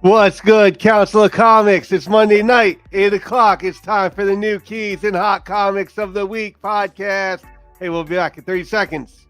What's good, Council of Comics? It's Monday night, 8 o'clock. It's time for the New Keys and Hot Comics of the Week podcast. Hey, we'll be back in 30 seconds.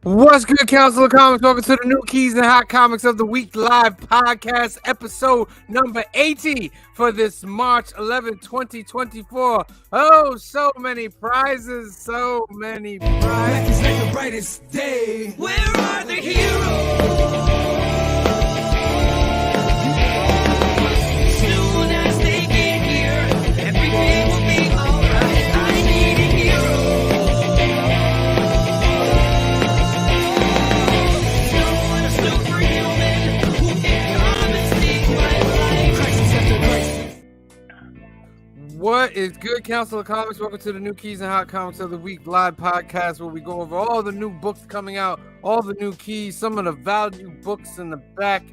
What's good, Council of Comics? Welcome to the New Keys and Hot Comics of the Week live podcast, episode number 80 for this March 11, 2024. Oh, so many prizes, so many prizes. It's like the brightest day. Where are the heroes? Soon as they get here, everything will be alright. I need a hero. Someone, a superhuman, who can come and save my life. Crisis after crisis. What is good, Council of Comics? Welcome to the New Keys and Hot Comics of the Week live podcast, where we go over all the new books coming out, all the new keys, some of the value books in the back,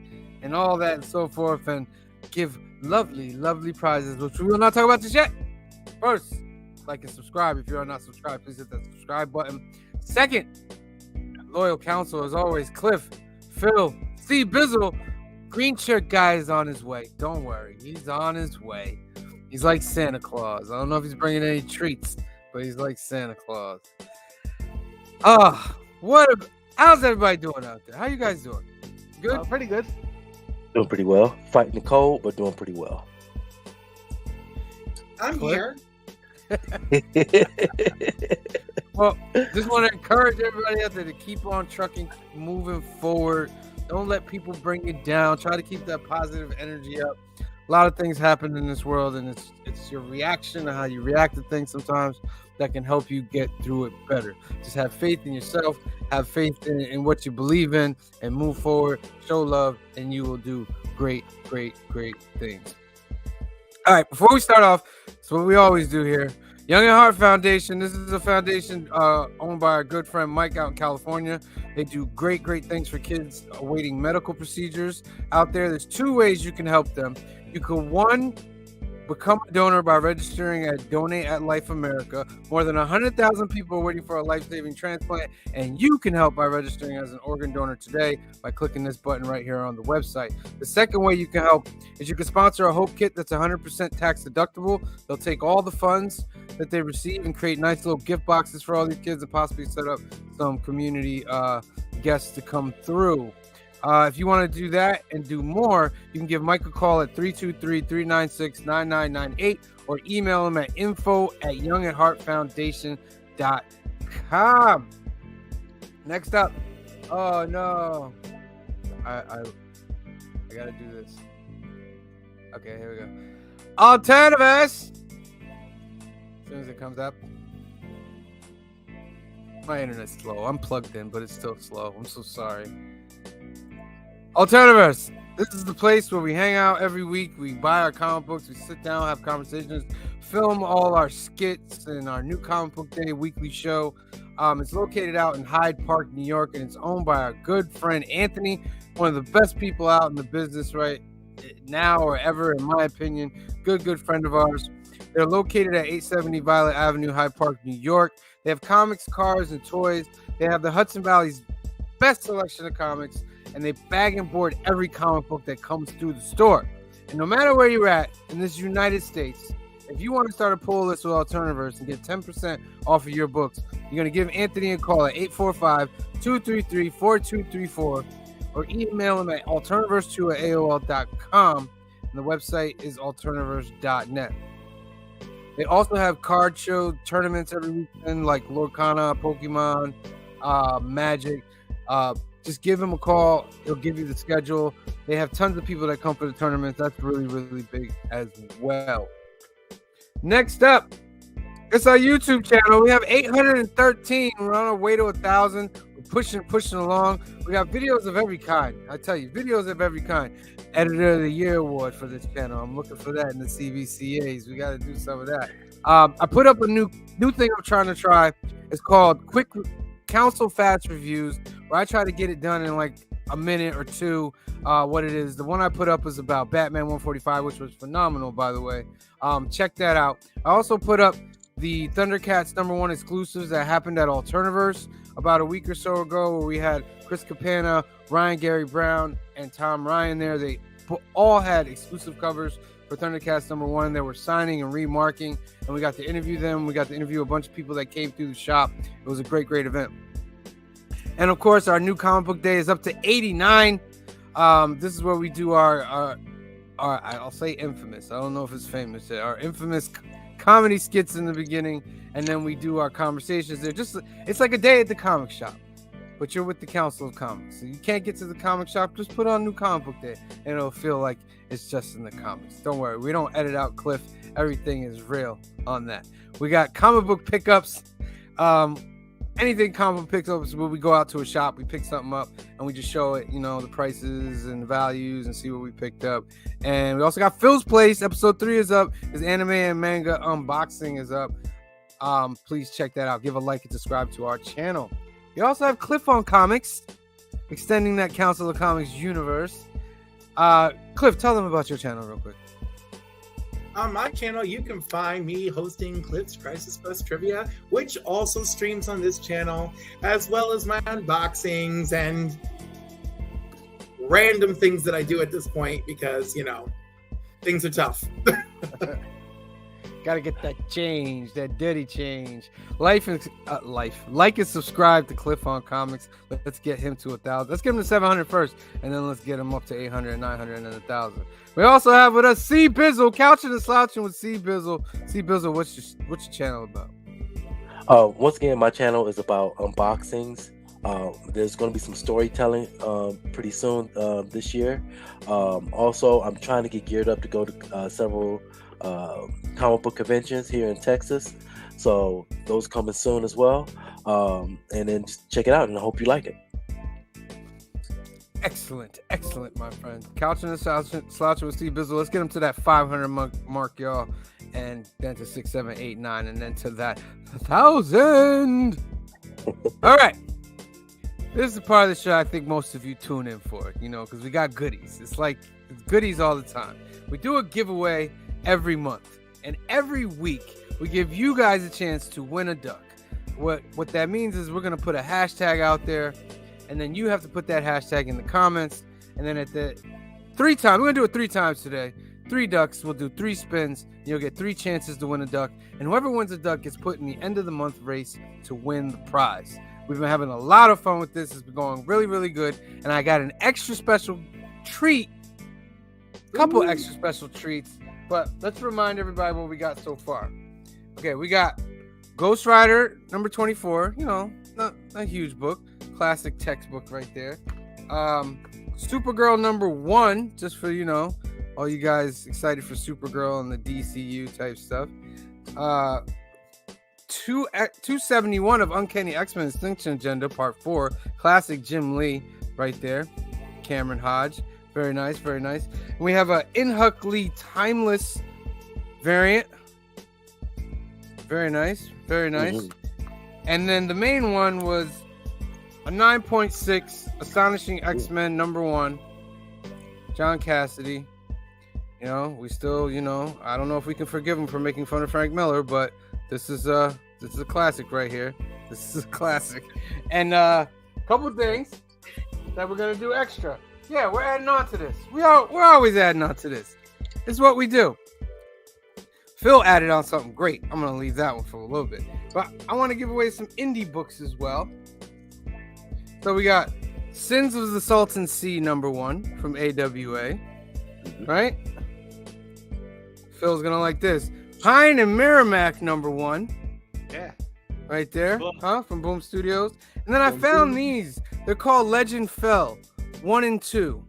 and all that and so forth, and give lovely, lovely prizes, which we will not talk about just yet. First, like and subscribe. If you are not subscribed, please hit that subscribe button. Second, loyal council, as always, Cliff, Phil, Steve Bizzle, Green Shirt guy is on his way. Don't worry, he's on his way. He's like Santa Claus. I don't know if he's bringing any treats, but he's like Santa Claus. How's everybody doing out there? How you guys doing? Good? Pretty good. Doing pretty well. Fighting the cold, but doing pretty well. I'm Cliff? here. Well, just want to encourage everybody out there to keep on trucking, moving forward. Don't let people bring you down. Try to keep that positive energy up. A lot of things happen in this world, and it's your reaction to how you react to things sometimes that can help you get through it better. Just have faith in yourself, have faith in what you believe in, and move forward, show love, and you will do great, great, great things. All right, before we start off, it's what we always do here. Young at Heart Foundation. This is a foundation owned by our good friend Mike out in California. They do great, great things for kids awaiting medical procedures out there. There's two ways you can help them. You can, one, become a donor by registering at Donate at Life America. More than 100,000 people are waiting for a life-saving transplant, and you can help by registering as an organ donor today by clicking this button right here on the website. The second way you can help is you can sponsor a Hope Kit that's 100% tax deductible. They'll take all the funds that they receive and create nice little gift boxes for all these kids and possibly set up some community guests to come through. If you want to do that and do more, you can give Mike a call at 323-396-9998 or email him at info@youngatheartfoundation.com. Next up. Oh no. I gotta do this. Okay, here we go. Alternativist. As soon as it comes up. My internet's slow. I'm plugged in, but it's still slow. I'm so sorry. Alternativist. This is the place where we hang out every week. We buy our comic books. We sit down, have conversations, film all our skits and our new comic book day weekly show. It's located out in Hyde Park, New York, and it's owned by our good friend Anthony, one of the best people out in the business right now or ever, in my opinion. Good friend of ours. They're located at 870 Violet Avenue, Hyde Park, New York. They have comics, cars, and toys. They have the Hudson Valley's best selection of comics, and they bag and board every comic book that comes through the store. And no matter where you're at in this United States, if you want to start a pull list with Alternaverse and get 10% off of your books, you're going to give Anthony a call at 845-233-4234 or email him at alternaverse2@aol.com, and the website is alternaverse.net. They also have card show tournaments every weekend, like Lorcana, Pokemon, Magic. Just give him a call. He'll give you the schedule. They have tons of people that come for the tournaments. That's really, really big as well. Next up, it's our YouTube channel. We have 813. We're on our way to 1,000. We're pushing along. We got videos of every kind. I tell you, videos of every kind. Editor of the Year award for this channel. I'm looking for that in the CVCAs. We got to do some of that. I put up a new thing I'm trying to try. It's called Quick Council Fast Reviews, where I try to get it done in like a minute or two. What it is, the one I put up was about Batman 145, which was phenomenal, by the way. Check that out. I also put up the Thundercats #1 exclusives that happened at Alterniverse about a week or so ago, where we had Chris Capana, Ryan Gary Brown, and Tom Ryan there. They all had exclusive covers for Thundercats #1. They were signing and remarking, and we got to interview them. We got to interview a bunch of people that came through the shop. It was a great event. And of course, our new comic book day is up to 89. This is where we do our I'll say infamous. I don't know if it's famous. Our infamous comedy skits in the beginning, and then we do our conversations. It's like a day at the comic shop, but you're with the Council of Comics. So you can't get to the comic shop, just put on New Comic Book Day, and it'll feel like it's just in the comics. Don't worry, we don't edit out Cliff. Everything is real on that. We got comic book pickups. Anything comic book pickups, where we go out to a shop, we pick something up, and we just show it, the prices and the values, and see what we picked up. And we also got Phil's Place. Episode 3 is up. His anime and manga unboxing is up. Please check that out. Give a like and subscribe to our channel. We also have Cliff on Comics, extending that Council of Comics universe. Cliff, tell them about your channel real quick. On my channel, you can find me hosting Cliff's Crisis Bus Trivia, which also streams on this channel, as well as my unboxings and random things that I do at this point because, things are tough. Gotta get that change, that dirty change. Like and subscribe to Cliff on Comics. Let's get him to 1,000. Let's get him to 700 first, and then let's get him up to 800, 900, and then 1,000. We also have with us C Bizzle, couching and slouching with C Bizzle. C Bizzle, what's your channel about? Once again, my channel is about unboxings. There's going to be some storytelling pretty soon this year. Also, I'm trying to get geared up to go to several comic book conventions here in Texas. So those coming soon as well. And then just check it out, and I hope you like it. Excellent, my friend. Couching and slouching with Steve Bizzle. Let's get him to that 500 mark, y'all, and then to 6, 7, 8, 9, and then to that 1,000. All right. This is the part of the show I think most of you tune in for, because we got goodies. It's goodies all the time. We do a giveaway every month, and every week we give you guys a chance to win a duck. What that means is we're going to put a hashtag out there, and then you have to put that hashtag in the comments, and then at the 3 times, we're going to do it 3 times today. 3 ducks, we'll do 3 spins, and you'll get 3 chances to win a duck, and whoever wins a duck gets put in the end of the month race to win the prize. We've been having a lot of fun with this. It's been going really, really good, and I got an extra special treat, couple extra special treats, but let's remind everybody what we got so far. Okay, we got Ghost Rider #24, not a huge book, classic textbook right there. Supergirl #1, just for all you guys excited for Supergirl and the DCU type stuff. 271 of Uncanny X-Men Extinction Agenda Part 4, classic Jim Lee right there. Cameron Hodge, very nice, very nice. And we have a Inhuck Lee Timeless variant. Very nice, very nice. Mm-hmm. And then the main one was a 9.6 Astonishing X-Men #1, John Cassidy. We still, I don't know if we can forgive him for making fun of Frank Miller, but this is a classic right here. This is a classic. And a couple things that we're gonna do extra. Yeah, we're adding on to this. We're always adding on to this. This is what we do. Phil added on something great. I'm going to leave that one for a little bit. But I want to give away some indie books as well. So we got Sins of the Salton Sea #1 from AWA. Right? Phil's going to like this. Pine and Merrimack #1. Yeah. Right there. From Boom Studios. And then I found these. They're called Legend Fell 1 and 2.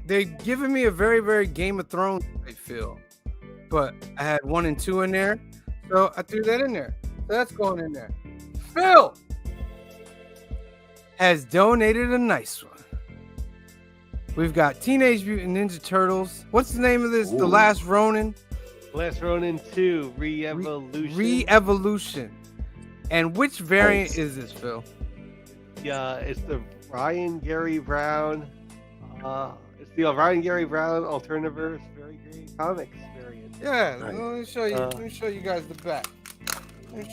They're giving me a very, very Game of Thrones type feel, but I had 1 and 2 in there, so I threw that in there. So that's going in there. Phil, has donated a nice one. We've got Teenage Mutant Ninja Turtles. What's the name of this? The Last Ronin? Last Ronin 2, Re-Evolution. Re-Evolution. And which variant is this, Phil? Yeah, it's the Ryan Gary Brown. It's the Ryan Gary Brown Alternaverse Very Great Comics variant. Yeah, let me show you. Let me show you guys the back.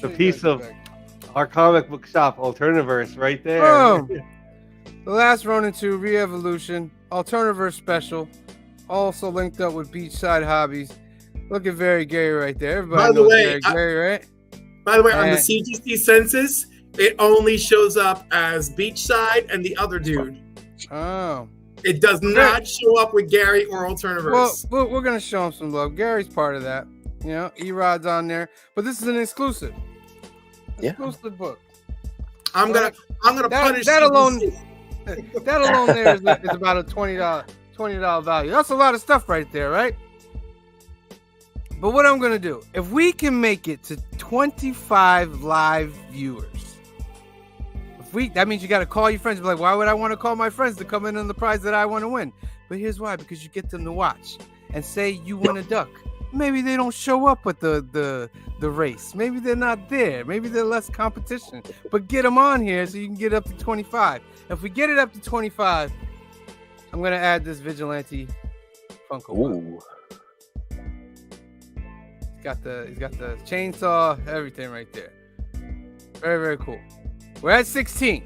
The piece of our comic book shop Alternaverse right there. Boom. The Last Ronin 2 Re-Evolution Alternaverse Special, also linked up with Beachside Hobbies. Look at Very Gary right there. Everybody knows Very Gary, right? By the way, on the CGC census, it only shows up as Beachside and the other dude. Oh. It does not show up with Gary or Alternaverse. Well, we're going to show him some love. Gary's part of that. You know, E-Rod's on there. But this is an exclusive. Exclusive book. I'm gonna punish that alone. CGC. That alone there is about a $20 value. That's a lot of stuff right there, right? But what I'm going to do, if we can make it to 25 live viewers, that means you got to call your friends and be like, why would I want to call my friends to come in on the prize that I want to win? But here's why, because you get them to watch and say you win a duck. Maybe they don't show up at the race. Maybe they're not there. Maybe they're less competition. But get them on here so you can get up to 25. If we get it up to 25, I'm going to add this Vigilante Funko Pop. He's got the chainsaw, everything right there. Very, very cool. We're at 16.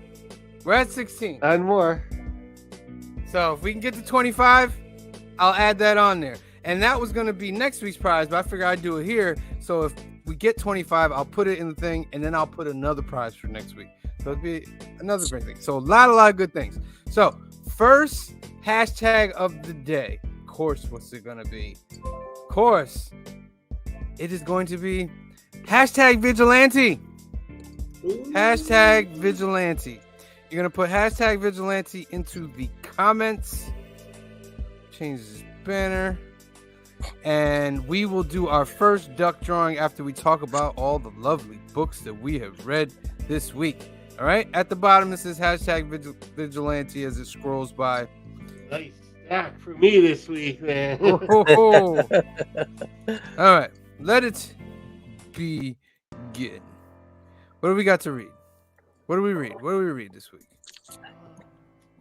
And more. So if we can get to 25, I'll add that on there. And that was going to be next week's prize, but I figured I'd do it here. So if we get 25, I'll put it in the thing, and then I'll put another prize for next week. So it'll be another great thing. So a lot of good things. So first hashtag of the day. Of course, what's it going to be? Of course, it is going to be hashtag Vigilante. Hashtag Vigilante. You're going to put hashtag Vigilante into the comments. Change this banner. And we will do our first duck drawing after we talk about all the lovely books that we have read this week. All right. At the bottom, this is hashtag Vigilante as it scrolls by. Nice stack for me this week, man. All right. Let it begin. What do we got to read? What do we read this week?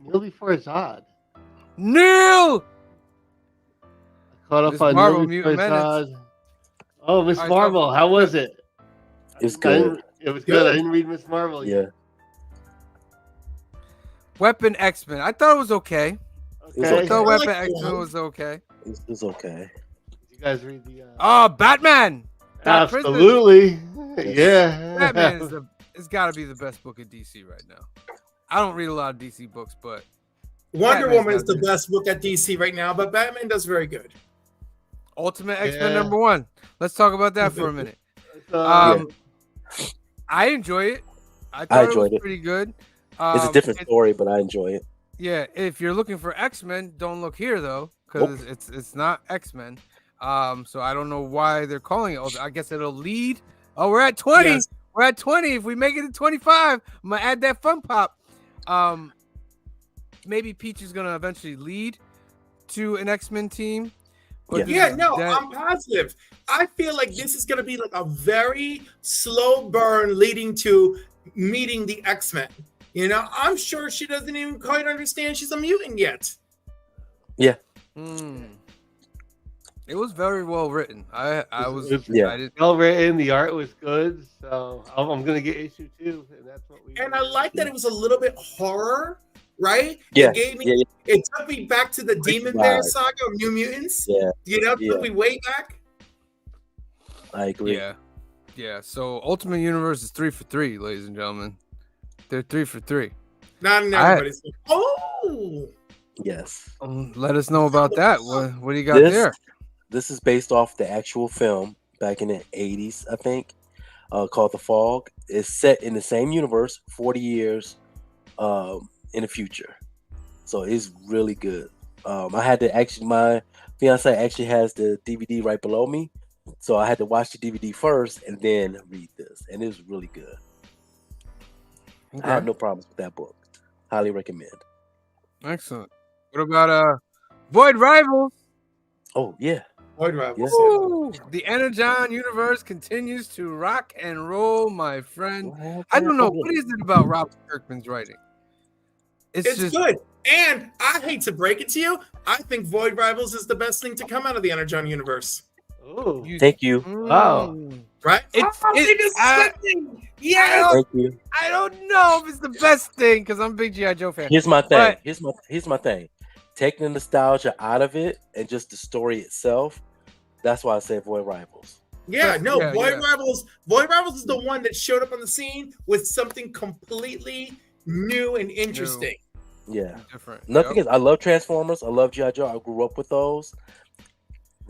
Neil Before Zod. Neil! Caught up Miss on Marvel, Neil Mutant Before Menace. Zod. Oh, Miss Marvel. How was it? It was good. It was good. I didn't read Miss Marvel yet. Weapon X-Men. I thought it was okay. Okay. I thought Weapon X-Men was okay. It's okay. Did you guys read the... Batman! Absolutely. Yeah. Batman it's got to be the best book of DC right now. I don't read a lot of DC books, but Wonder Woman is the best book at DC right now, but Batman does very good. Ultimate X-Men number 1. Let's talk about that for a minute. I enjoy it. I thought it was pretty good. It's a different story, but I enjoy it. Yeah, if you're looking for X-Men, don't look here though, because it's not X-Men. So I don't know why they're calling it. I guess it'll lead. Oh, we're at 20. Yes. We're at 20. If we make it to 25, I'm gonna add that fun pop. Maybe Peach is gonna eventually lead to an X-Men team. I'm positive. I feel like this is gonna be like a very slow burn leading to meeting the X-Men. You know, I'm sure she doesn't even quite understand she's a mutant yet. Yeah. It was very well written. I was well written. The art was good. So I'm gonna get issue 2, and that's what we. And I like that it was a little bit horror, right? Yeah. It took me back to the Demon Bear saga of New Mutants. Yeah. You know, took me way back. I agree. Yeah. So Ultimate Universe is 3 for 3, ladies and gentlemen. They're 3 for 3. Not in everybody's. Oh. Yes. Let us know about that. What do you got there? This is based off the actual film back in the 80s, I think, called The Fog. It's set in the same universe, 40 years in the future. So it's really good. I had to my fiance actually has the DVD right below me. So I had to watch the DVD first and then read this. And it was really good. Okay. I had no problems with that book. Highly recommend. Excellent. What about Void Rivals? Oh yeah, Void Rivals. Ooh, the Energon universe continues to rock and roll, my friend. What happened? I don't know. Oh, yeah. What is it about Robert Kirkman's writing? It's just good. And I hate to break it to you, I think Void Rivals is the best thing to come out of the Energon universe. Oh, Thank you. Wow. Right? Yes. Thank you. I don't know if it's the best thing because I'm a big G.I. Joe fan. Here's my thing. But- Here's my thing. Take the nostalgia out of it and just the story itself. That's why I say Void Rivals. Yeah, no, Yeah, Void yeah. Rivals. Void Rivals is the one that showed up on the scene with something completely new and interesting. Yeah. Different. Nothing Yep. is. I love Transformers. I love G.I. Joe. I grew up with those.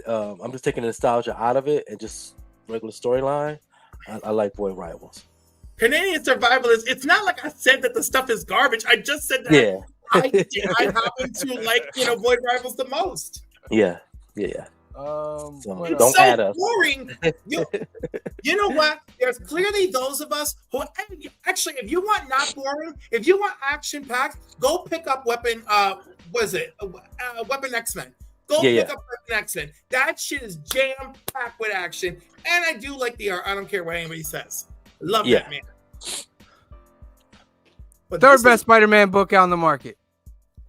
I'm just taking the nostalgia out of it and just regular storyline. I like Void Rivals. Canadian Survival is. It's not like I said that the stuff is garbage. I just said that Yeah. I happen to like Void Rivals the most. Yeah. So So, It's don't so add us. boring. You know what? There's clearly those of us who actually, if you want not boring, if you want action packed, go pick up Weapon. Weapon X-Men. Go pick up Weapon X-Men. That shit is jam packed with action, and I do like the art. I don't care what anybody says. Love that man. But Third best Spider-Man book out on the market.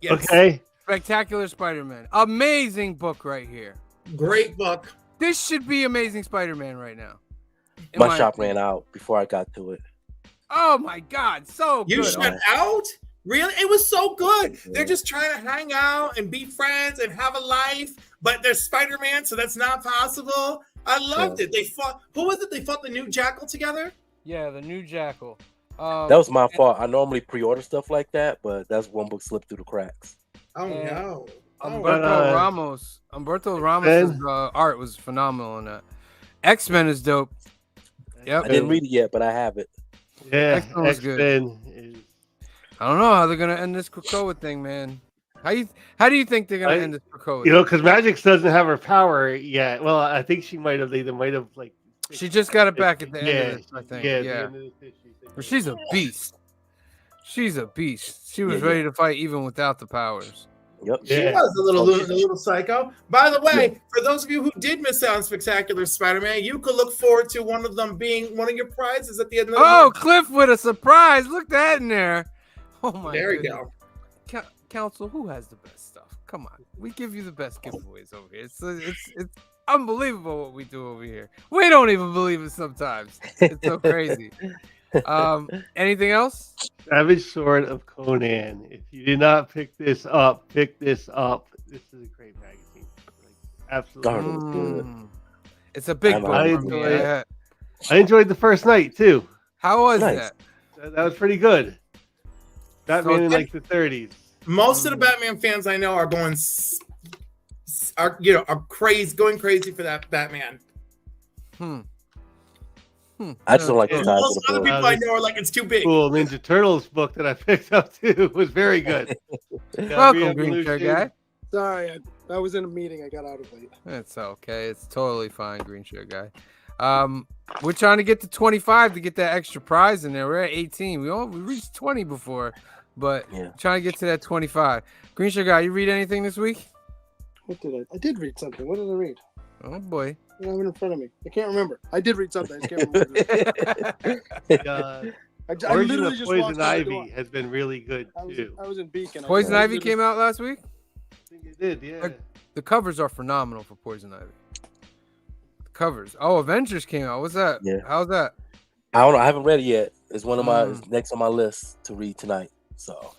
Yes. Okay. Spectacular Spider-Man. Amazing book right here. Great book. This should be Amazing Spider-Man right now. in My shop opinion. ran out before I got to it. Oh my God, so You good. shut out? Really? It was so good. They're just trying to hang out and be friends and have a life, but they're Spider-Man, so that's not possible. I loved it. They fought. Who was it? They fought the new Jackal together. Yeah, the new Jackal. That was my fault. I normally pre-order stuff like that, but that's one book slipped through the cracks. Oh And- no. Humberto Ramos. Humberto Ramos' art was phenomenal in that. X-Men is dope. Yep. I didn't read it yet, but I have it. Yeah, X-Men was good. X-Men is I don't know how they're gonna end this Krakoa thing, man. How do you think they're gonna end this Krakoa? You know, because Magix doesn't have her power yet. Well, I think she might have. They might have like. She just got it back at the end of this, I think. Yeah. Yeah. At the end of this issue. But she's a beast. She's a beast. She was Yeah, ready to fight even without the powers. Yep. She Yeah. was a little psycho. By the way, for those of you who did miss out on Spectacular Spider-Man, you could look forward to one of them being one of your prizes at the end of the Oh, month. Cliff with a surprise. Look that in there. Oh my There you goodness. go. Council, who has the best stuff? Come on. We give you the best giveaways over here. It's unbelievable what we do over here. We don't even believe it sometimes. It's so crazy. Anything else? Savage Sword of Conan. If you did not pick this up, pick this up. This is a great magazine. Like, absolutely. Darn. It was good. It's a big I book. know. for me. I enjoy it. I enjoyed the first night too. How was Nice. that? That was pretty good. Batman in So- like the 30s. Most of the Batman fans I know are going, going crazy for that Batman. I just don't like the And size of most the other book. people I know are like, it's too big. Cool Ninja Turtles book that I picked up too was very good. Welcome, green shirt guy. Sorry, I was in a meeting. I got out of late. It's okay. It's totally fine, green shirt guy. We're trying to get to 25 to get that extra prize in there. We're at 18. We reached 20 before, but trying to get to that 25. Green shirt guy, you read anything this week? What did I? I did read something. What did I read? Oh boy. I don't have it in front of me. I can't remember. I did read something. I just can't remember. I Origin literally of just Poison walked out the door. Ivy has been really good too. I was in Beacon. Poison Ivy came out last week? I think it did, yeah. The covers are phenomenal for Poison Ivy. The covers. Oh, Avengers came out. What's that? Yeah. How's that? I don't know. I haven't read it yet. It's one of my it's next on my list to read tonight. So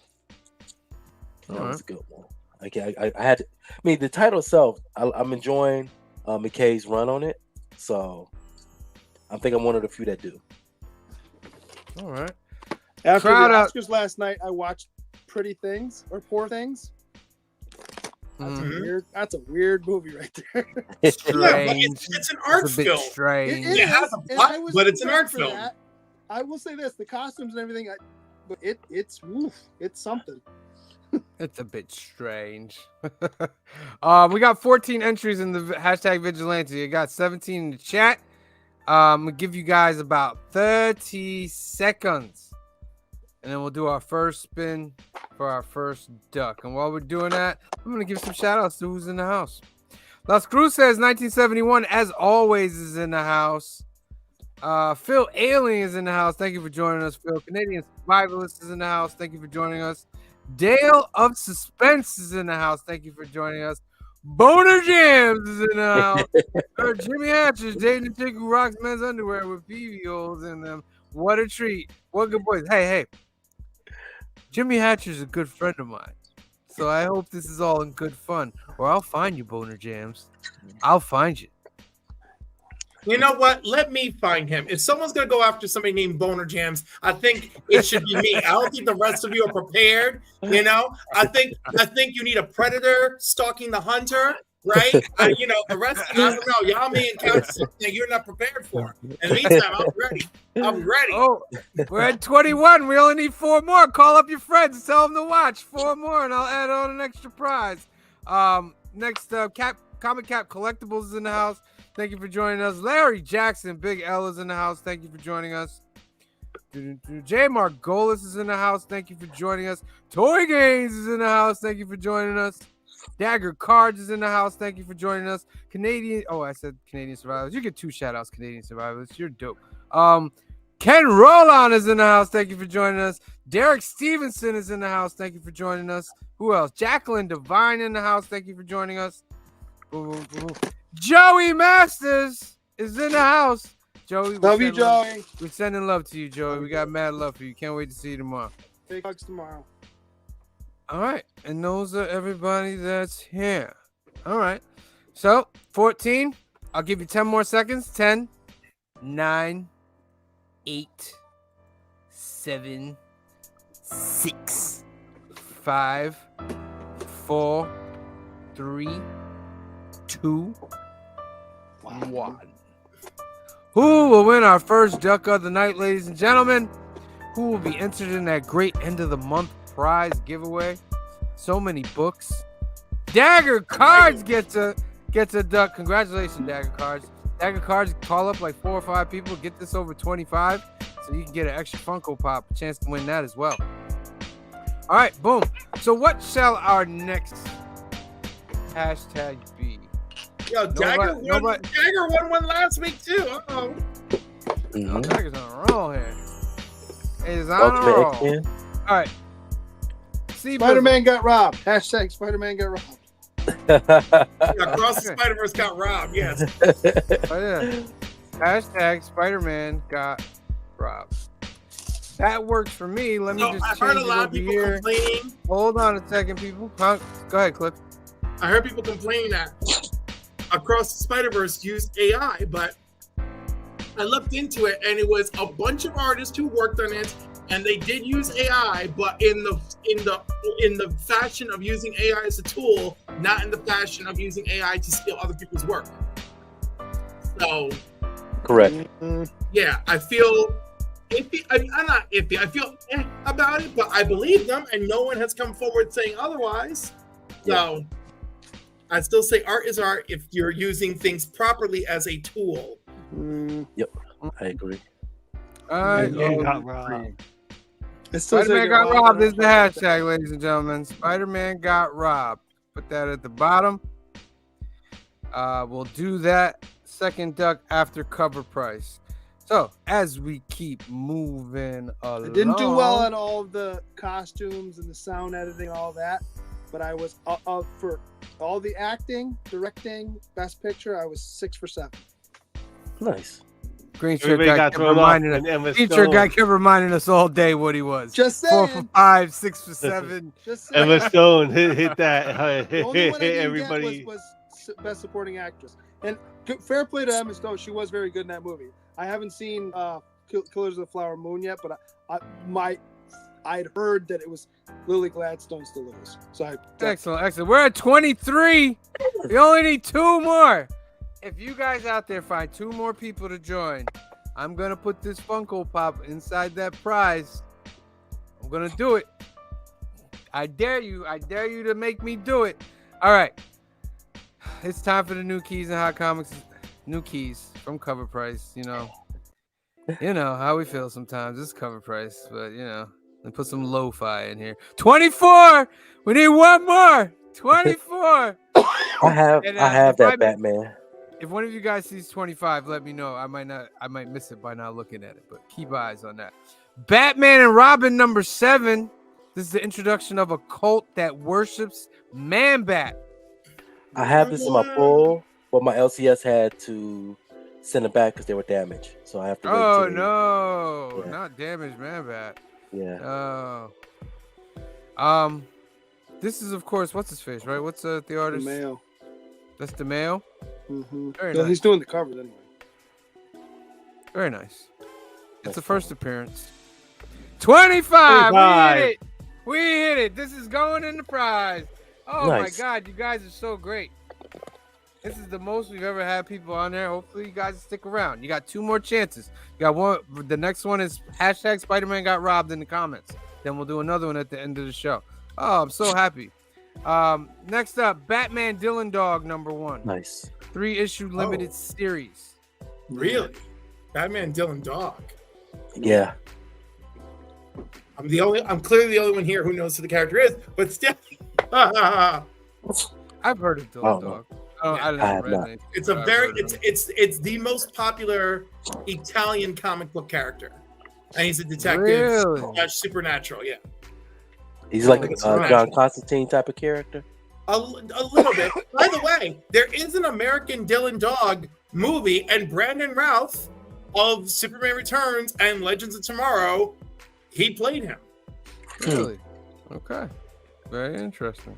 that was a good one. I had. I mean, the title itself. I'm enjoying McKay's run on it. So I think I'm one of the few that do. All right. After Crowd the out. Oscars last night, I watched Pretty Things or Poor Things. That's a weird movie right there. Strange. It's an art It's a bit film. strange. It has a and plot, I was but it's an prepared art for film. that. I will say this: the costumes and everything, but it's something. It's a bit strange. We got 14 entries in the hashtag vigilante. I got 17 in the chat. I'm gonna give you guys about 30 seconds, and then we'll do our first spin for our first duck. And while we're doing that, I'm going to give some shout outs to who's in the house. Las Cruces 1971, as always, is in the house. Phil Alien is in the house. Thank you for joining us, Phil. Canadian Survivalist is in the house. Thank you for joining us. Dale of Suspense is in the house. Thank you for joining us. Boner Jams is in the house. Jimmy Hatcher's dating a chick who rocks men's underwear with PV holes in them. What a treat. What good boys. Hey. Jimmy Hatcher's a good friend of mine. So I hope this is all in good fun. Or I'll find you, Boner Jams. I'll find you. You know what? Let me find him. If someone's gonna go after somebody named Boner Jams, I think it should be me. I don't think the rest of you are prepared. You know, I think you need a predator stalking the hunter, right? The rest. I don't know. Y'all may encounter something you're not prepared for. In the meantime, I'm ready. I'm ready. Oh, we're at 21. We only need 4 more. Call up your friends and tell them to watch 4 more, and I'll add on an extra prize. Next, Comic Cap Collectibles is in the house. Thank you for joining us. Larry Jackson, Big L is in the house. Thank you for joining us. Jay Margolis is in the house. Thank you for joining us. Toy Gaines is in the house. Thank you for joining us. Dagger Cards is in the house. Thank you for joining us. I said Canadian Survivors. You get 2 shout outs, Canadian Survivors. You're dope. Ken Rollon is in the house. Thank you for joining us. Derek Stevenson is in the house. Thank you for joining us. Who else? Jacqueline Devine in the house. Thank you for joining us. Joey Masters is in the house. Joey, Love you, Joey. We're sending love to you, Joey. We got mad love for you. Can't wait to see you tomorrow. Big hugs tomorrow. All right. And those are everybody that's here. All right. So, 14. I'll give you 10 more seconds. 10, 9, 8, 7, 6, 5, 4, 3, 2, 1. Who will win our first duck of the night, ladies and gentlemen? Who will be entered in that great end of the month prize giveaway? So many books. Dagger Cards gets a duck. Congratulations, Dagger Cards. Dagger Cards, call up like 4 or 5 people. Get this over 25 so you can get an extra Funko Pop. A chance to win that as well. All right, boom. So what shall our next hashtag be? Yo, Dagger won one last week too. Uh-oh. Mm-hmm. Dagger's on a roll here. It's on a roll. All right. Spider-Man got robbed. Hashtag Spider-Man got robbed. Across the Spider-Verse got robbed. Yes. Oh, yeah. Hashtag Spider-Man got robbed. That works for me. Let me just I heard a lot of people complaining. Hold on a second, people. Go ahead, Cliff. I heard people complaining that Across the Spider-Verse used AI, but I looked into it and it was a bunch of artists who worked on it, and they did use AI, but in the fashion of using AI as a tool, not in the fashion of using AI to steal other people's work. So, correct. Yeah, I feel iffy. I'm not iffy. I feel about it, but I believe them, and no one has come forward saying otherwise. So, I still say art is art if you're using things properly as a tool. Yep, I agree. Spider-Man got robbed. Spider-Man got robbed is the hashtag, ladies and gentlemen. Spider-Man got robbed. Put that at the bottom. We'll do that second duck after cover price. So, as we keep moving along. I didn't do well on all of the costumes and the sound editing and all that, but I was for all the acting, directing, best picture, I was 6 for 7. Nice. Green shirt guy kept reminding us. Green shirt guy kept reminding us all day what he was. Just saying. 4 for 5, 6 for 7. Just saying. Emma Stone hit that. The only one I didn't Everybody get was best supporting actress. And fair play to Emma Stone. She was very good in that movie. I haven't seen Killers of the Flower Moon yet, but I'd heard that it was Lily Gladstone's to lose. So Excellent. We're at 23. We only need 2 more. If you guys out there find 2 more people to join, I'm going to put this Funko Pop inside that prize. I'm going to do it. I dare you. I dare you to make me do it. All right. It's time for the new keys and hot comics. New keys from Cover Price. You know how we feel sometimes. It's Cover Price, but And put some lo-fi in here. 24. We need one more. 24. I have And, I have if I that may- Batman. If one of you guys sees 25, let me know. I might miss it by not looking at it, but keep eyes on that. Batman and Robin number 7. This is the introduction of a cult that worships Man-Bat. I have this in my pull, but my LCS had to send it back because they were damaged. So I have to wait. Oh till no, Yeah. not damaged Man-Bat. Yeah. No. This is of course what's his face, right? What's the The artist? male. That's the male. Mm-hmm. Very Yeah, nice. he's doing the covers anyway. Very nice. It's That's the first appearance. 25. 25. We hit it. We hit it. This is going in the prize. Oh Nice. my God, you guys are so great. This is the most we've ever had people on there. Hopefully you guys stick around. You got 2 more chances. You got one. The next one is hashtag Spider-Man got robbed in the comments. Then we'll do another one at the end of the show. Oh, I'm so happy. Next up, Batman Dylan Dog number 1. Nice. 3-issue limited series. Really? Batman Dylan Dog. Yeah. I'm clearly the only one here who knows who the character is, but still. I've heard of Dylan Dog. Oh, I I have didn't not. read it. It's a very it's the most popular Italian comic book character, and he's a detective Really? supernatural. Yeah, He's like It's a nice. John Constantine type of character. a little bit. By the way, there is an American Dylan Dog movie, and Brandon Routh of Superman Returns and Legends of Tomorrow, he played him. Really? Okay. Very interesting.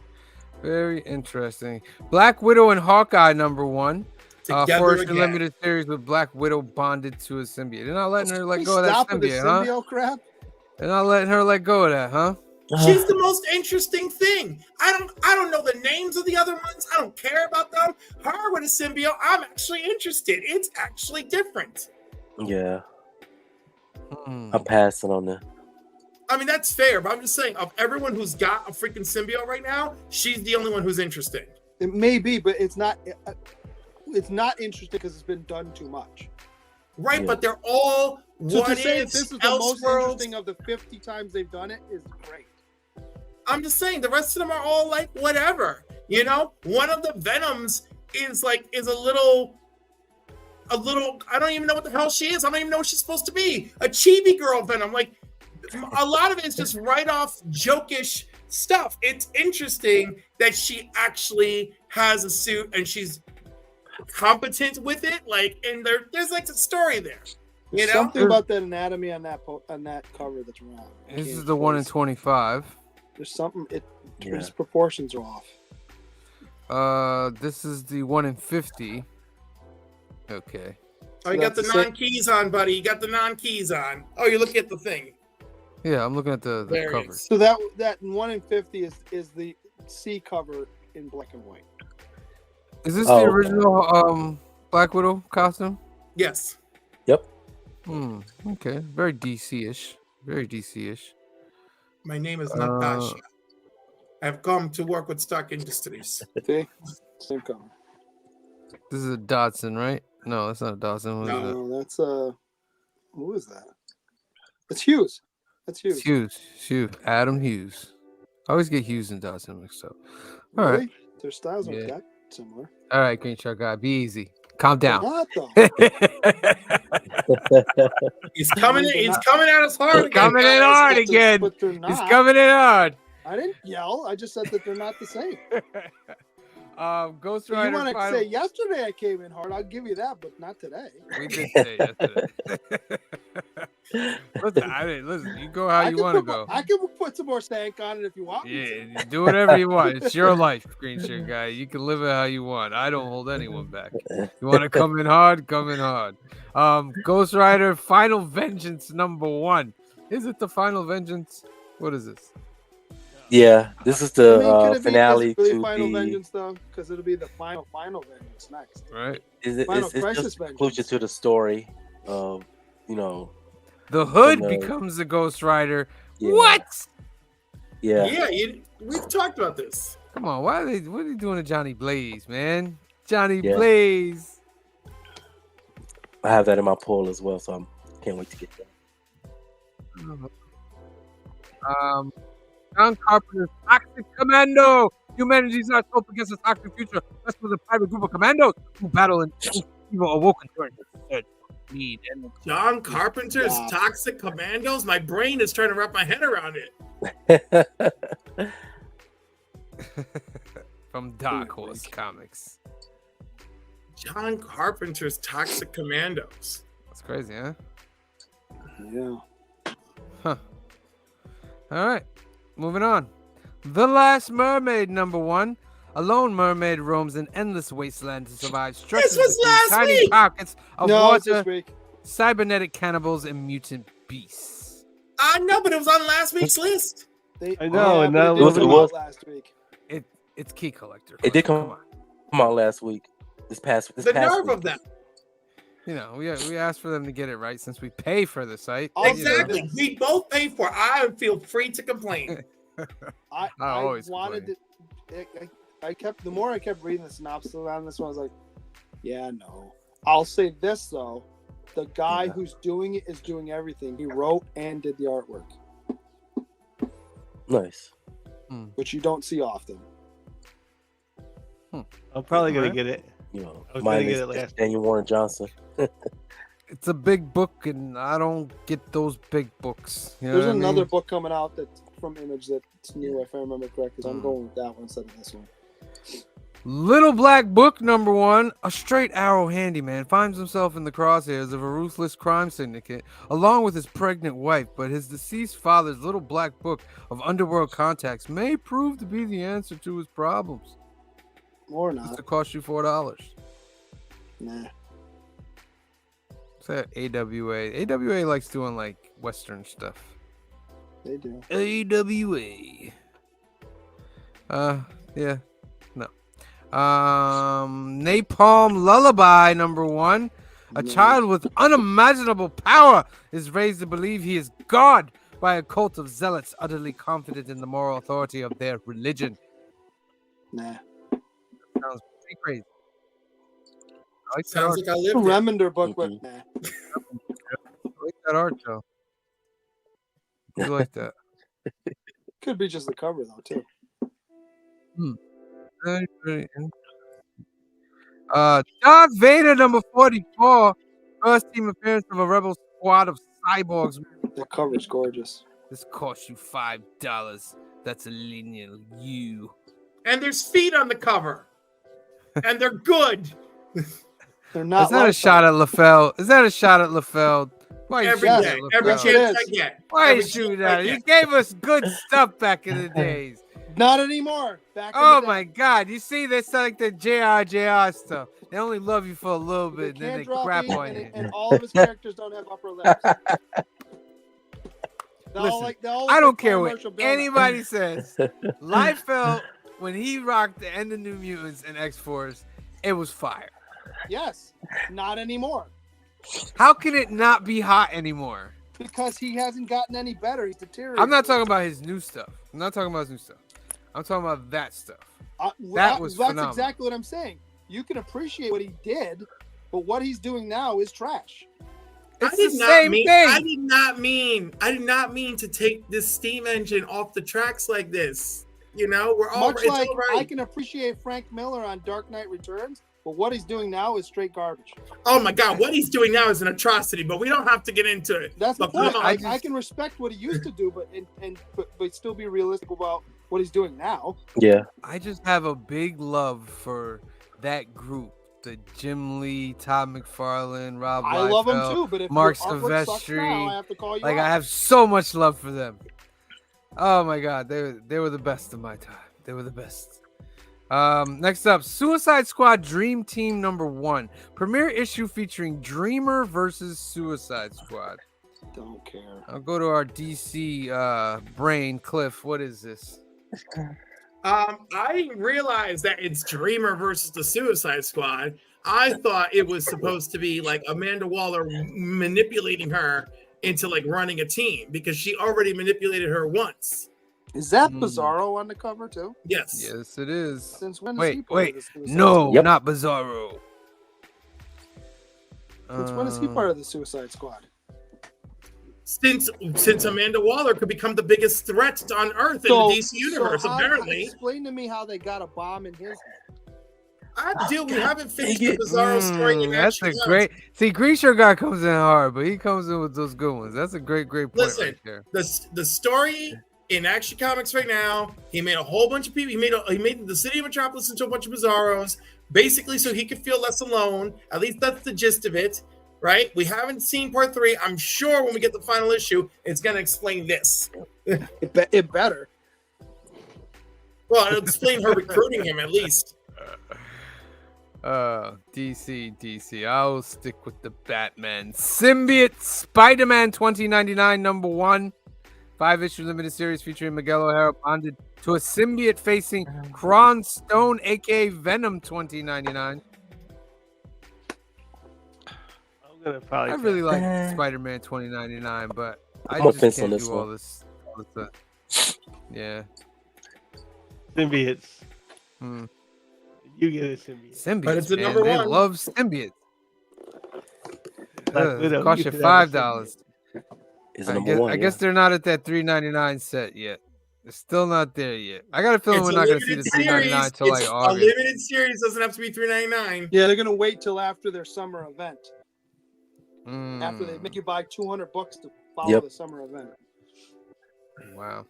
Very interesting. Black Widow and Hawkeye number 1. Together Forest again. limited series with Black Widow bonded to a symbiote. They're not letting her let Can go we of that stop with the symbiote, huh? symbiote crap? They're not letting her let go of that, huh? She's the most interesting thing. I don't know the names of the other ones. I don't care about them. Her with a symbiote, I'm actually interested. It's actually different. Yeah. Hmm. I'm passing on that. I mean, that's fair, but I'm just saying, of everyone who's got a freaking symbiote right now, she's the only one who's interesting. It may be, but it's not. It's not interesting because it's been done too much. Right, Yeah. but they're all So what to say that ifs, this is the most Elseworlds. interesting of the 50 times they've done it is great. I'm just saying the rest of them are all like whatever. You know, one of the Venoms is a little. I don't even know what the hell she is. I don't even know what she's supposed to be. A chibi girl Venom. Like a lot of it is just right off jokish stuff. It's interesting that she actually has a suit and she's competent with it. Like, and there's like a story there. You There's know, something about that anatomy on that cover that's wrong. I This can't is the one in place. 25. There's something. Yeah. His proportions are off. This is the one in 50. Okay. oh, you got the That's the non-keys on, buddy. You got the non-keys on. Oh, you're looking at the thing. Yeah, I'm looking at the There it cover. is. So that 1 in 50 is the C cover in black and white. Is this Oh, the okay. original Black Widow costume? Yes. Okay. Very DC-ish. Very DC-ish. My name is Natasha. I've come to work with Stark Industries. See, same cover. This is a Dodson, right? No, that's not a Dodson. What is it? No, that's who is that? It's Hughes. That's Hughes. It's Hughes. Adam Hughes. I always get Hughes and Dodson mixed up. All right. Really? Their styles aren't Yeah. that similar. All right, Green Shark guy. Be easy. Calm They're down. not though. He's coming in. He's coming at us hard. again, Coming in guys. hard But they're- again. But they're He's not. coming in hard. I didn't yell. I just said that they're not the same. Ghost So Rider. you want to Final- say yesterday I came in hard? I'll give you that, but not today. We did say yesterday. Listen, you go how you want to go. I can put some more stank on it if you want me Yeah, to. you do whatever you want. It's your life, Green Shirt guy. You can live it how you want. I don't hold anyone back. You want to come in hard, come in hard. Ghost Rider Final Vengeance #1. Is it the Final Vengeance? What is this? Yeah, this is I the mean, could it be finale really to Final the. Vengeance though? Because it'll be the final Vengeance next. Right? Final It's Crisis just Vengeance. conclusion to the story of, The Hood From the- becomes the Ghost Rider. Yeah. What? Yeah. Yeah, we've talked about this. Come on, what are they doing to Johnny Blaze, man? Johnny Yeah. Blaze. I have that in my poll as well, so I can't wait to get that. John Carpenter's Toxic Commando. Humanity's not hope against a toxic future. That's with a private group of commandos who battle an evil awoken during the third need. And John Carpenter's Stop. Toxic Commandos. My brain is trying to wrap my head around it. from Dark Horse Comics. John Carpenter's Toxic Commandos. That's crazy, huh? Yeah. All right, moving on. The Last Mermaid, #1. A lone mermaid roams an endless wasteland to survive stretches was between last tiny week! pockets of No, it's water, this week. cybernetic cannibals, and mutant beasts. I know, but it was on last week's list. I know, and now but it look did at come what- out last week. It's Key Collector. It did Come come on. out last week. This past The nerve week. of them. You know, we asked for them to get it right since we pay for the site. I'll say Exactly. this. We both pay for it. I feel free to complain. I always wanted to. I kept the more I kept reading the synopsis on this one, I was like, yeah, no. I'll say this though, the guy Yeah. who's doing it is doing everything. He wrote and did the artwork, Nice. which you don't see often. I'm probably gonna get it. You know, I was mine gonna get is it last. Daniel Warren Johnson. It's a big book, and I don't get those big books. You know There's what I another mean? book coming out that's from Image that's new, if I remember correctly. So I'm Mm. going with that one instead of this one. Little Black Book #1. A straight arrow handyman finds himself in the crosshairs of a ruthless crime syndicate along with his pregnant wife, but his deceased father's little black book of underworld contacts may prove to be the answer to his problems. Or It's not. to cost you $4. Nah. What's that? AWA. AWA likes doing like Western stuff. They do. AWA. Yeah. No. Napalm Lullaby #1. A No. child with unimaginable power is raised to believe he is God by a cult of zealots utterly confident in the moral authority of their religion. Nah. Sounds pretty crazy. I like that Sounds art. like I lived it. Remender book, but Mhm. nah. I like that art, though. You like that? Could be just the cover though too. Very, very interesting. Darth Vader #44. First team appearance of a rebel squad of cyborgs. The cover's gorgeous. This costs you $5. That's a lineal U. And there's feet on the cover. And they're good. They're not. Is that a like shot at LaFell? Is that a shot at LaFell? Why you Every shooting day. at Every Yes, LaFell? it chance is. I get. Why are Every you shooting chance I at it? You get. gave us good stuff back in the days. Not anymore. Back. in Oh the day. my God! You see, that's like the JR stuff. They only love you for a little They bit, and then can't they drop crap E, on and, you. and all of his characters don't have upper lips. They all Listen, they all I look don't like care what Marshall Bell. anybody says. Liefeld, when he rocked the end of New Mutants and X-Force, it was fire. Yes, not anymore How can it not be hot anymore? because he hasn't gotten any better. He's deteriorated. I'm not talking about his new stuff. I'm not talking about his new stuff. I'm talking about that stuff. That was that's phenomenal. exactly what I'm saying. You can appreciate what he did, but what he's doing now is trash. It's I did the not same mean. thing. I did not mean to take this steam engine off the tracks like this. You know, we're all. Much It's like all right. I can appreciate Frank Miller on Dark Knight Returns, but what he's doing now is straight garbage. Oh my God, what he's doing now is an atrocity. But we don't have to get into it. That's the But come point. on, I can respect what he used to do, but still be realistic about what he's doing now. Yeah. I just have a big love for that group. The Jim Lee, Todd McFarlane, Rob I love him Liefeld. too, but if Mark your artwork sucks Silvestri, now, I have to call you Like out. I have so much love for them. Oh my God, they were the best of my time. They were the best. Next up, Suicide Squad Dream Team #1. Premiere issue featuring Dreamer versus Suicide Squad. Don't care. I'll go to our DC brain. Cliff, what is this? I didn't realize that it's Dreamer versus the Suicide Squad. I thought it was supposed to be like Amanda Waller manipulating her into like running a team because she already manipulated her once. Is that Hmm. Bizarro on the cover too? Yes. Yes, it is. Since when is he Wait, part wait. of the Suicide No, Squad? Yep. not Bizarro. Since when is he part of the Suicide Squad? since Amanda Waller could become the biggest threat on Earth in the DC universe. Apparently, explain to me how they got a bomb in his head. We haven't finished the Bizarro story. In That's a Action great. See, Greaser guy comes in hard, but he comes in with those good ones. That's a great point. Listen, right there. the story in Action Comics right now, he made a whole bunch of people. He made the city of Metropolis into a bunch of Bizarros, basically, so he could feel less alone. At least that's the gist of it, right? We haven't seen part 3. I'm sure when we get the final issue, it's going to explain this. It better. Well, it'll explain her recruiting him at least. DC. I'll stick with the Batman Symbiote Spider-Man 2099 #1. 5-issue limited series featuring Miguel O'Hara bonded to a symbiote facing Kron Stone, aka Venom 2099. I really like Spider-Man 2099, but I just can't do all this. Yeah. Symbiotes. You get a symbiote. Symbiotes, But it's the man. number They one. love symbiotes. Widow, Cost you you could have a $5. Is it number 1? I guess they're not at that $3.99 set yet. They're still not there yet. I got a feeling It's we're a not going to see limited the $3.99 series. until like It's August. a limited series. Doesn't have to be $3.99. Yeah, they're gonna wait till after their summer event. After they Mm, make you buy $200 to follow the summer event. wow.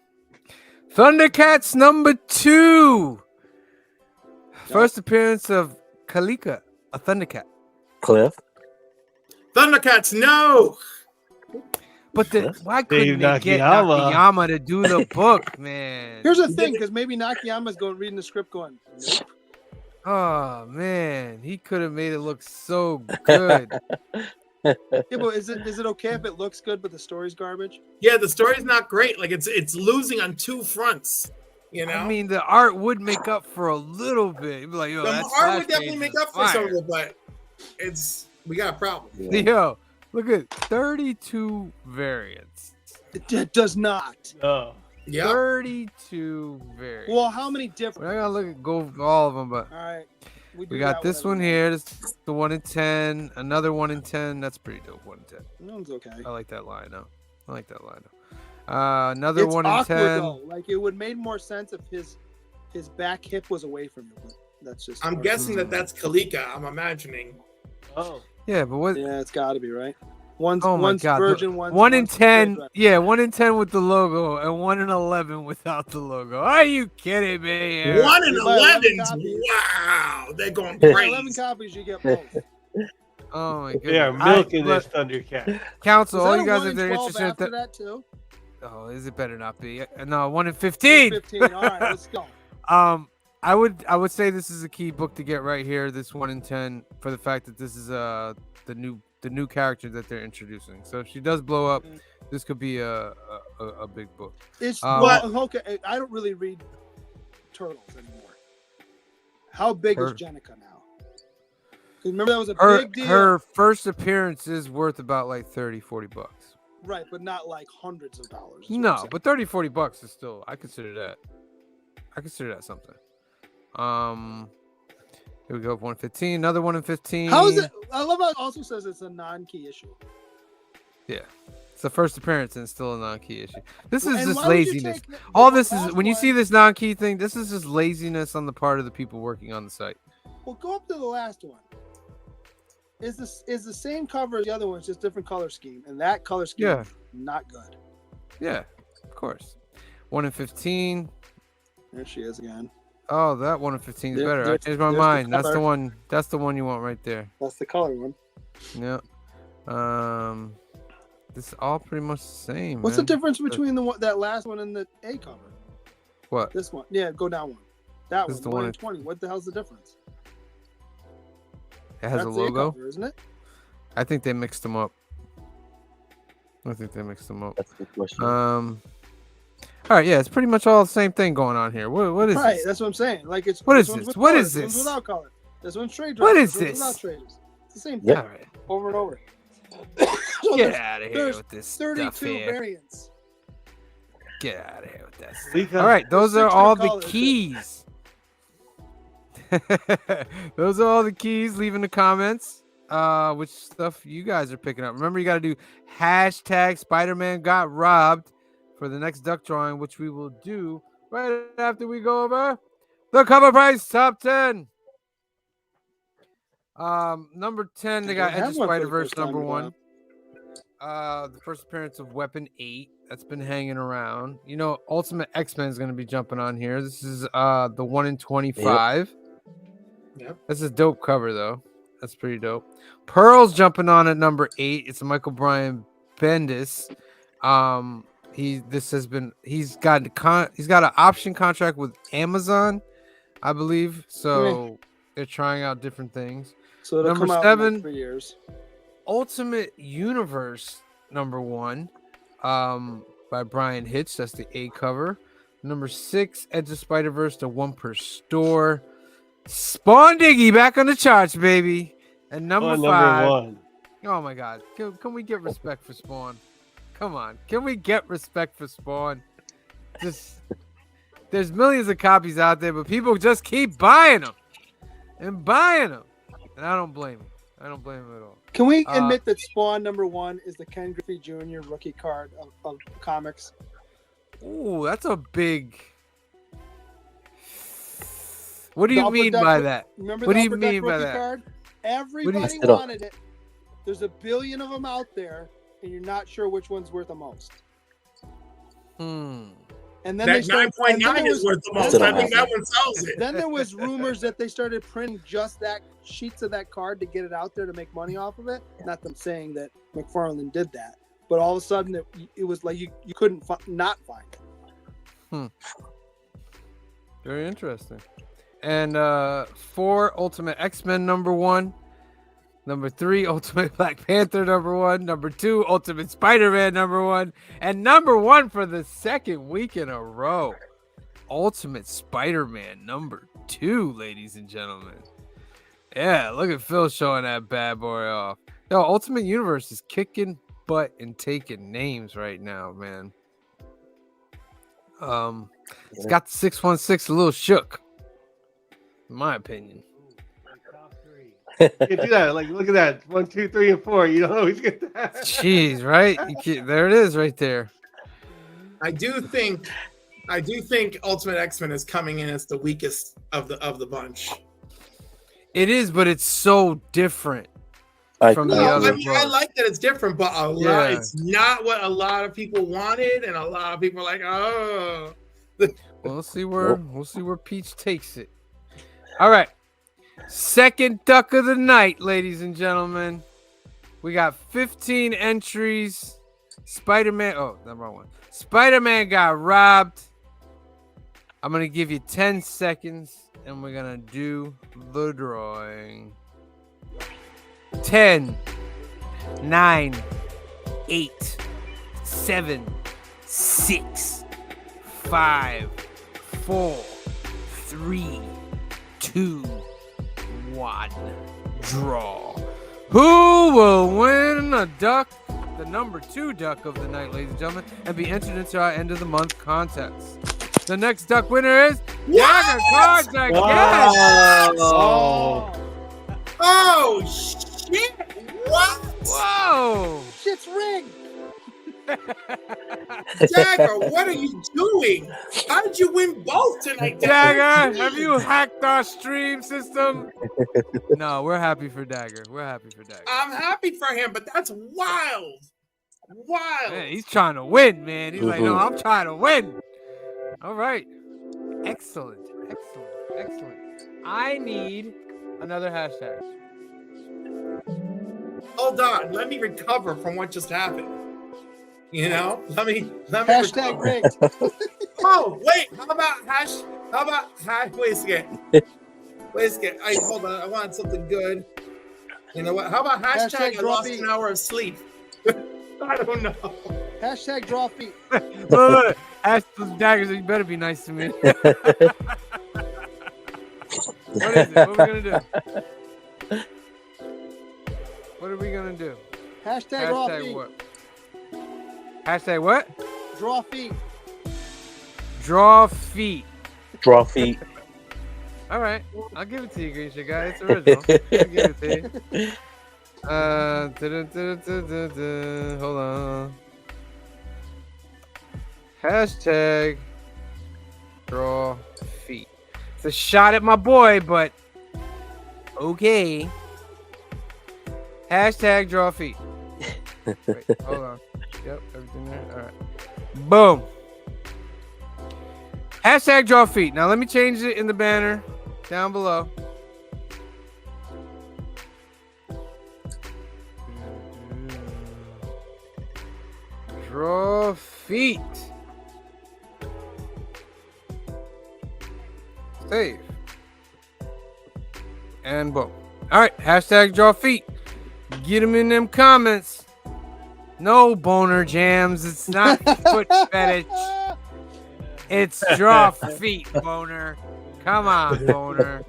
Thundercats #2. First appearance of Kalika, a Thundercat. Cliff. Thundercats, no. But why couldn't they get Nakayama. Nakayama to do the book, man? Here's the thing, because maybe Nakayama's going reading the script going, nope. Oh man, he could have made it look so good. Yeah, but is it okay if it looks good but the story's garbage? Yeah, the story's not great. Like it's losing on 2 fronts. You know, I mean, the art would make up for a little bit. You'd be like, yo, the that art splash would definitely page make is up for some of fire. it, but we got a problem. Yo, look at 32 variants. It does not. Oh. Yeah. 32 variants. Well, how many We're different? not gonna look at go all of them, but All right. we got this one here. This is the 1 in 10. Another 1 in 10. That's pretty dope. 1 in 10. That one's okay. I like that line though. Another It's 1 in awkward 10. though. Like it would made more sense if his back hip was away from him. But that's just. I'm guessing that's Kalika. I'm imagining. Oh. Yeah, but what? Yeah, it's got to be right. One's Oh my one's God! virgin, One one's in straight 10. dress. Yeah, 1 in 10 with the logo, and 1 in 11 without the logo. Are you kidding me? Here? 1 in You buy 11 11s. copies. Wow, they're going Yeah, crazy. 11 copies, you get both. Oh my goodness! They are milking this Thundercat. Council, Is all that you a guys, 1 if in they're 12 interested, after that too? oh, is it better not be? No, 1 in 15. 15. All right, let's go. I would say this is a key book to get right here. This 1 in 10 for the fact that this is the new character that they're introducing. So if she does blow up, this could be a big book. It's Well, okay. I don't really read Turtles anymore. How big is Jenica now? Because remember that was a big deal. Her first appearance is worth about like $30-$40. Right, but not like hundreds of dollars. is what I'm No, saying. but $30-$40 is still, I consider that something. Here we go, 115, another 1 in 15. How is it? I love how it also says it's a non-key issue. Yeah, it's the first appearance and still a non-key issue. This is And just why would you laziness. take All the this is last when you one- see this non-key thing. This is just laziness on the part of the people working on the site. Well, go up to the last one. Is the same cover as the other one, it's just different color scheme, and that color scheme Yeah. is not good. Yeah, of course. 1 in 15. There she is again. Oh, that 1 in 15 is There- better. I there's- changed my there's the mind. That's the color. one. That's the one you want right there. That's the color one. Yeah. This is all pretty much the same. What's man. the difference between that last one and the A cover? What? This one. Yeah, go down one. That This one. is the 1 one in in- 20. What the hell's the difference? It has a That's the A logo. cover, isn't it? I think they mixed them up. That's a good question. All right, yeah, it's pretty much all the same thing going on here. What is Right, this? that's what I'm saying. Like it's What is one's this? with What color, is this one's this? without color. This one's trade What dress, is this one's this? without traders. It's the same thing All right, over and over. get So there's out of here there's with this stuff 32 here. variants. Get out of here with that stuff. Because- All right, those There's are all 6 the colors, too. keys. Those are all the keys. Leave in the comments. which stuff you guys are picking up. Remember, you got to do hashtag Spider-Man got robbed for the next duck drawing, which we will do right after we go over the cover price top 10. Number 10, they got I don't Edge of have one for the Spider-Verse first time number in a 1. The first appearance of Weapon 8 that's been hanging around. You know, Ultimate X-Men is going to be jumping on here. This is the 1 in 25. Yep. That's a dope cover though. That's pretty dope. Pearl's jumping on at number 8. It's a Michael Bryan Bendis. He's got an option contract with Amazon, I believe. So they're trying out different things. So it'll Number come out 7. in like 3 years. Ultimate Universe number 1 by Brian Hitch. That's the A cover. Number 6, Edge of Spider-Verse, the 1 per store. Spawn Diggy back on the charts, baby. And number 5. 1. Oh my God. Can we get respect for Spawn? Come on. Can we get respect for Spawn? There's millions of copies out there, but people just keep buying them. And buying them. And I don't blame them. I don't blame him at all. Can we admit that Spawn number 1 is the Ken Griffey Jr. rookie card of comics? Ooh, that's a big. What do you mean by that? Remember what the do you Upper Deck mean by rookie that? card? Everybody you- wanted it. There's a billion of them out there, and you're not sure which one's worth the most. And then That 9.9 is worth the most. I think that one sells it. Then there was rumors that they started printing just that sheets of that card to get it out there to make money off of it. Not them saying that McFarlane did that, but all of a sudden it was like you couldn't not find it. Very interesting. And 4, Ultimate X-Men number 1. Number 3, Ultimate Black Panther number 1. Number 2, Ultimate Spider-Man number 1. And number 1 for the second week in a row, Ultimate Spider-Man number 2, ladies and gentlemen. Yeah, look at Phil showing that bad boy off. Yo, Ultimate Universe is kicking butt and taking names right now, man. It's got the 616 a little shook, in my opinion. You can do that. Like, look at that. 1, 2, 3, and 4. You don't always get that. Jeez, right? There it is, right there. I do think Ultimate X-Men is coming in as the weakest of the bunch. It is, but it's so different from the No, other. I like that it's different, but it's not what a lot of people wanted, and a lot of people are like, oh. We'll see where Peach takes it. All right. Second duck of the night, ladies and gentlemen. We got 15 entries. Spider-Man. Oh, the wrong one. Spider-Man got robbed. I'm going to give you 10 seconds, and we're going to do the drawing. 10, 9, 8, 7, 6, 5, 4, 3, 2, 1. Draw. Who will win a duck, the number 2 duck of the night, ladies and gentlemen, and be entered into our end of the month contest? The next duck winner is Dagger Cards again. Oh shit! What? Whoa! Shit's rigged. Dagger, what are you doing? How did you win both tonight? Dagger, have you hacked our stream system? No, we're happy for Dagger. I'm happy for him, but that's wild. Man, he's trying to win, man. He's like, no, I'm trying to win. All right. Excellent. I need another hashtag. Hold on, let me recover from what just happened. You know, let me Hashtag recover. rigged. Oh wait, how about hash? Wait a second. Hold on, I wanted something good. You know what? How about hashtag I lost an hour of sleep? I don't know. Hashtag draw feet. Look, ask the Daggers, you better be nice to me. What is it? What are we gonna do? Hashtag draw feet. what? Hashtag what? Draw feet. Draw feet. Draw feet. All right, I'll give it to you, Grisha guy. It's original. I'll give it to you. Hold on. Hashtag draw feet. It's a shot at my boy, but okay. Hashtag draw feet. Wait, hold on. Yep, everything there. All right. Boom. Hashtag draw feet. Now let me change it in the banner down below. Draw feet. Save. And boom. All right. Hashtag draw feet. Get them in them comments. No boner jams. It's not foot fetish. It's draw feet, boner. Come on, boner.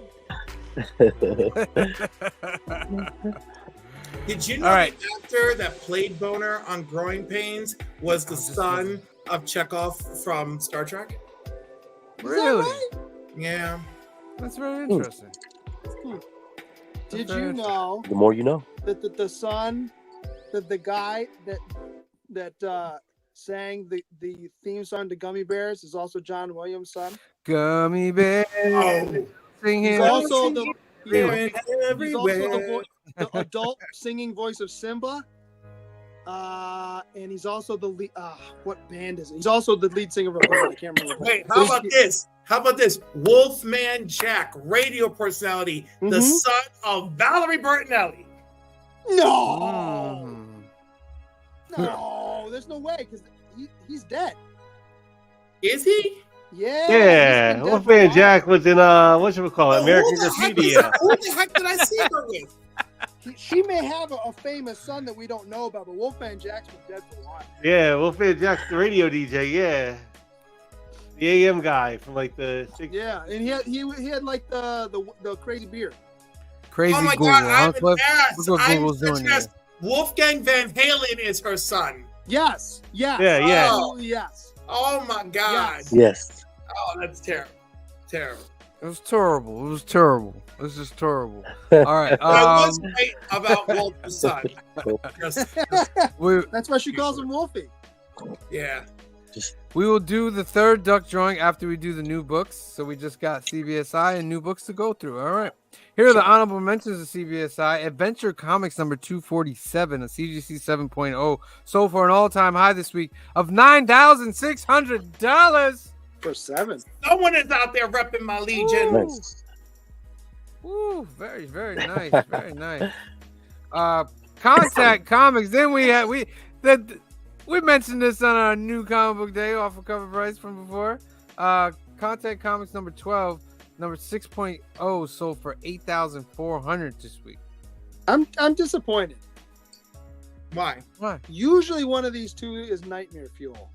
Did you know All right. the actor that played Boner on Growing Pains was the son of Chekhov from Star Trek? Really? Yeah. That's very interesting. Did you know The more you know. that the son, that the guy that sang the theme song to Gummy Bears is also John Williams' son? Gummy bear. Oh, Sing He's him. also the they're he's also everywhere. the adult singing voice of Simba. And he's also the lead. What band is it? He's also the lead singer of a band. I can't remember. Wait, how about this? How about this? Wolfman Jack, radio personality, the Mhm. son of Valerie Bertinelli. No, Mm. no, there's no way because he's dead. Is he? Yeah. Yeah, he's been dead for a Wolfman while. Jack was in whatchamacallit, American Who the heck Graffiti. was- Who the heck did I see her with? She may have a famous son that we don't know about, but Wolfman Jack's been dead for a while. Yeah, Wolfman Jack's the radio DJ. Yeah, the AM guy from like the 60s. Yeah, and he had like the crazy beard. Crazy Oh my Google. God, Huh, I'm Cliff? ass. Look what I'm Google's doing here. ass. Wolfgang Van Halen is her son. Yes. Yes. Yeah, yeah. Absolutely yes. Oh my God. Yes. Yes. Oh, that's terrible. Terrible. It was terrible. It was terrible. This is terrible. All right. I was right about Walter's son. Just, We That's why she calls him Wolfie. yeah. we will do the third duck drawing after we do the new books. So we just got CBSI and new books to go through. All right. Here are the honorable mentions of CBSI. Adventure Comics number 247, a CGC 7.0, sold for an all-time high this week of $9,600. For 7. Someone is out there repping my legion. Nice. Woo, very, very nice. Very nice. Contact Comics. Then we mentioned this on our new comic book day off of cover price from before. Contact Comics number 12, number 6.0 sold for $8,400 this week. I'm disappointed. Why? Why? Usually one of these two is Nightmare Fuel.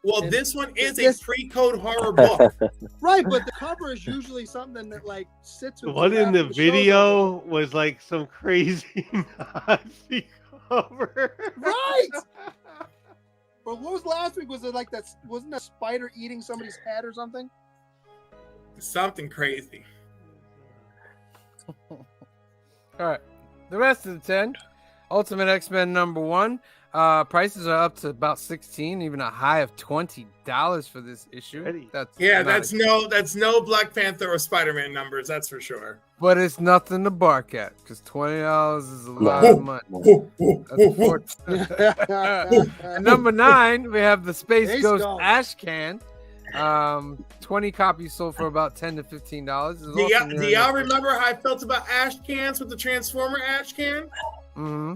Well, And this one is this- a pre-code horror book. Right, but the cover is usually something that like sits The with one you in after the show's video was like some crazy Nazi cover. over. Right. But what was last week? Was it like that? Wasn't that spider eating somebody's head or something? Something crazy. All right. The rest of the 10. Ultimate X-Men number 1. Prices are up to about 16, even a high of $20 for this issue. Ready. That's Yeah, not that's no Black Panther or Spider-Man numbers, that's for sure. but it's nothing to bark at because $20 is a lot of money. That's At number 9, we have the Space Space Ghost Ghost. Ash Can. 20 copies sold for about $10 to $15. Do y'all remember how I felt about ash cans with the Transformer ash can? Mm-hmm.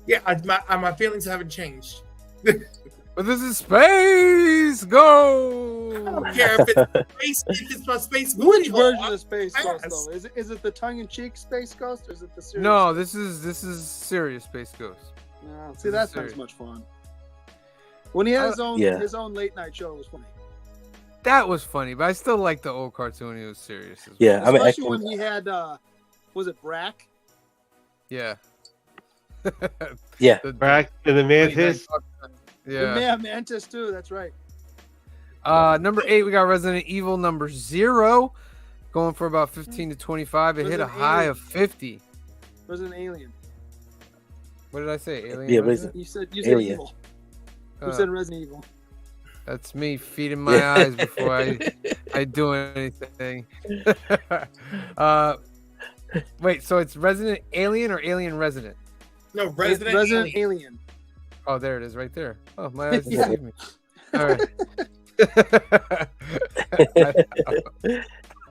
Yeah, my feelings haven't changed. But this is Space Ghost. I don't care if it's my space Which booty hole. version of Space Ghost Yes. though? Is it the tongue-in-cheek Space Ghost or is it the serious? No, this is serious Space Ghost. No, see, that's not serious. as much fun. When he had Yeah. his own late night show, it was funny. That was funny, but I still like the old cartoon. He was serious. As well. Yeah, I mean, Especially when he had, was it Brack? Yeah. Yeah. The- Brack and the Mantis. Yeah. Yeah, Mantis too. That's right. Number 8, we got Resident Evil number 0, going for about 15 to 25. It hit a Resident high Alien. of 50. Resident Alien. What did I say? Alien. Yeah, Resident? You said Alien. evil. Oh, You said Resident Evil. that's me feeding my eyes before I do anything. Wait, so it's Resident Alien or Alien Resident? No, Resident Alien. Alien. Oh, there it is, right there. Oh, my eyes Yeah. deceived me. All right.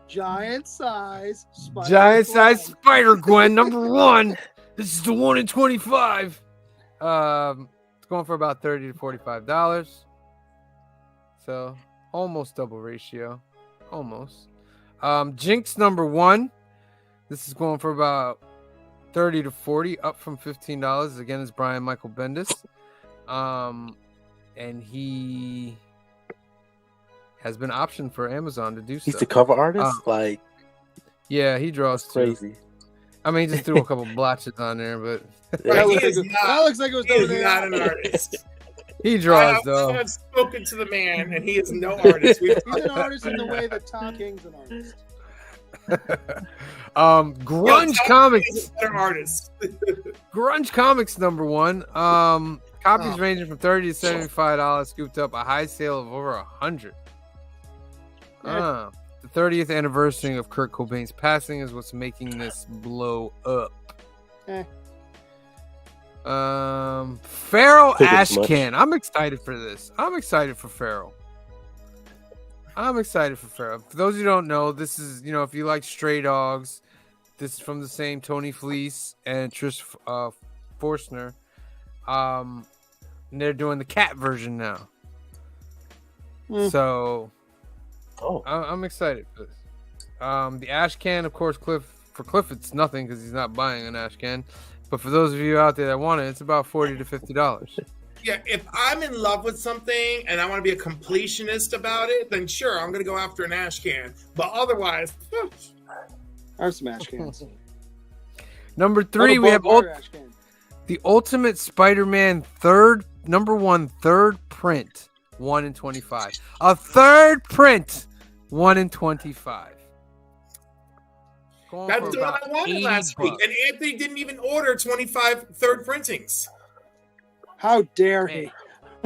Giant size. Spider Giant size Gwen. Spider Gwen #1. This is the 1 in 25. It's going for about $30 to $45. So almost double ratio. Almost. Jinx #1. This is going for about $30 to $40, up from $15. Again, it's Brian Michael Bendis. And he has been optioned for Amazon to do He's stuff. the cover artist. Like, Yeah, he draws too. crazy. I mean, he just threw a couple blotches on there, but Right, he looks is like it- not- that looks like it was He is done not an artist. he draws I though. have spoken to the man, and he is no artist. He's an artist in the way that Tom King's an artist. Grunge Tom Comics. He's a better artist. Grunge Comics #1. Copies Oh. ranging from $30 to $75, scooped up a high sale of over 100. The 30th anniversary of Kurt Cobain's passing is what's making this blow up. Eh. Feral Think it's much. Ashcan. I'm excited for this. I'm excited for Feral. For those who don't know, this is, if you like Stray Dogs, this is from the same Tony Fleece and Trish Forstner. And they're doing the cat version now. So Oh, I'm excited for this. The Ashcan, of course, Cliff it's nothing because he's not buying an Ashcan. But for those of you out there that want it, it's about $40 to $50. Yeah, if I'm in love with something and I want to be a completionist about it, then sure, I'm going to go after an ash can. But otherwise, Or some ash cans. #3, we have ash can. the Ultimate Spider-Man #1 third print, 1 in 25. A third print, 1 in 25. Going that's for what about I wanted $80. last week. And Anthony didn't even order 25 third printings. How dare he?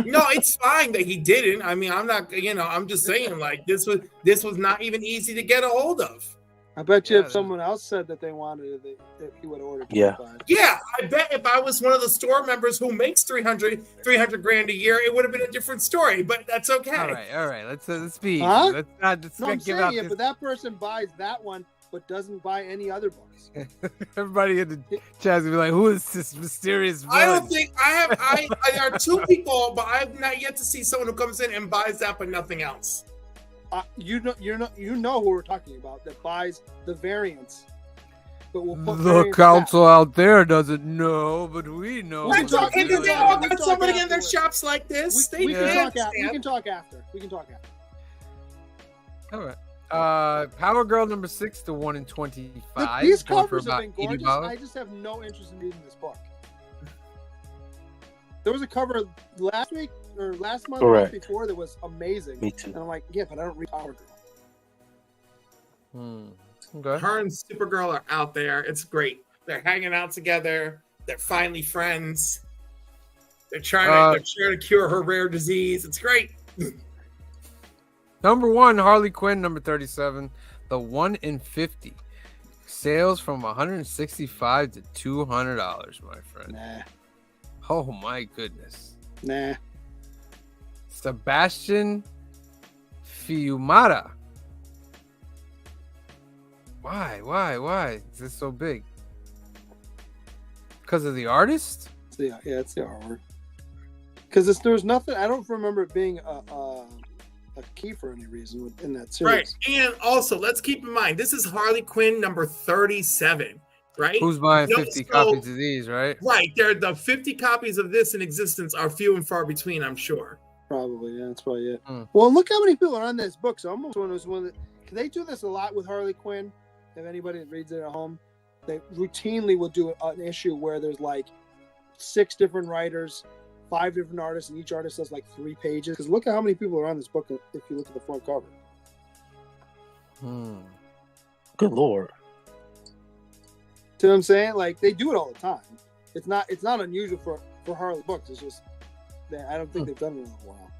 No, it's fine that he didn't. I mean, I'm not, I'm just saying, like, this was not even easy to get a hold of. I bet you Yeah, if someone else said that they wanted it, that he would have ordered Yeah. 25. Yeah, I bet if I was one of the store members who makes 300 grand a year, it would have been a different story, but that's okay. All right. Let's be easy. Huh? Let's No, not I'm give out saying it, this. but that person buys that one, but doesn't buy any other books. Everybody in the chat will be like, "Who is this mysterious villain?" I don't think I there are two people, but I've not yet to see someone who comes in and buys that but nothing else. You know who we're talking about that buys the variants, but will put The variants council out there doesn't know, but we know. We can That's talk- okay, we can because they talk- all we got can somebody talk in their afterwards. shops like this. back. They We can can't talk after. We stand. can talk after. We can talk after. All right. Power Girl #6 to 1 in 25. These going for covers have about been gorgeous. $80. I just have no interest in reading this book. There was a cover last week or last month or Correct. before that was amazing. me too. And I'm like, yeah, but I don't read Power Girl. Okay. Her and Supergirl are out there. It's great. They're hanging out together. They're finally friends. They're trying to cure her rare disease. It's great. #1, Harley Quinn, #37, the 1 in 50. Sales from $165 to $200, my friend. Nah. Oh my goodness. Nah. Sebastian Fiumara. Why is this so big? Because of the artist? Yeah, it's the artwork. Because there's nothing. I don't remember it being a key for any reason in that series. Right. And also, let's keep in mind, this is Harley Quinn #37, right? Who's buying No, 50 so- copies of these, right? Right. The 50 copies of this in existence are few and far between, I'm sure. Probably, yeah, that's probably it. Hmm. Well, look how many people are on this book. So I'm almost one that they do this a lot with Harley Quinn. If anybody reads it at home, they routinely will do an issue where there's like 6 different writers, 5 different artists, and each artist does like 3 pages. Because look at how many people are on this book if you look at the front cover. Good lord. See what I'm saying? Like they do it all the time. it's not unusual for Harley books. It's just that I don't think they've done it in a while.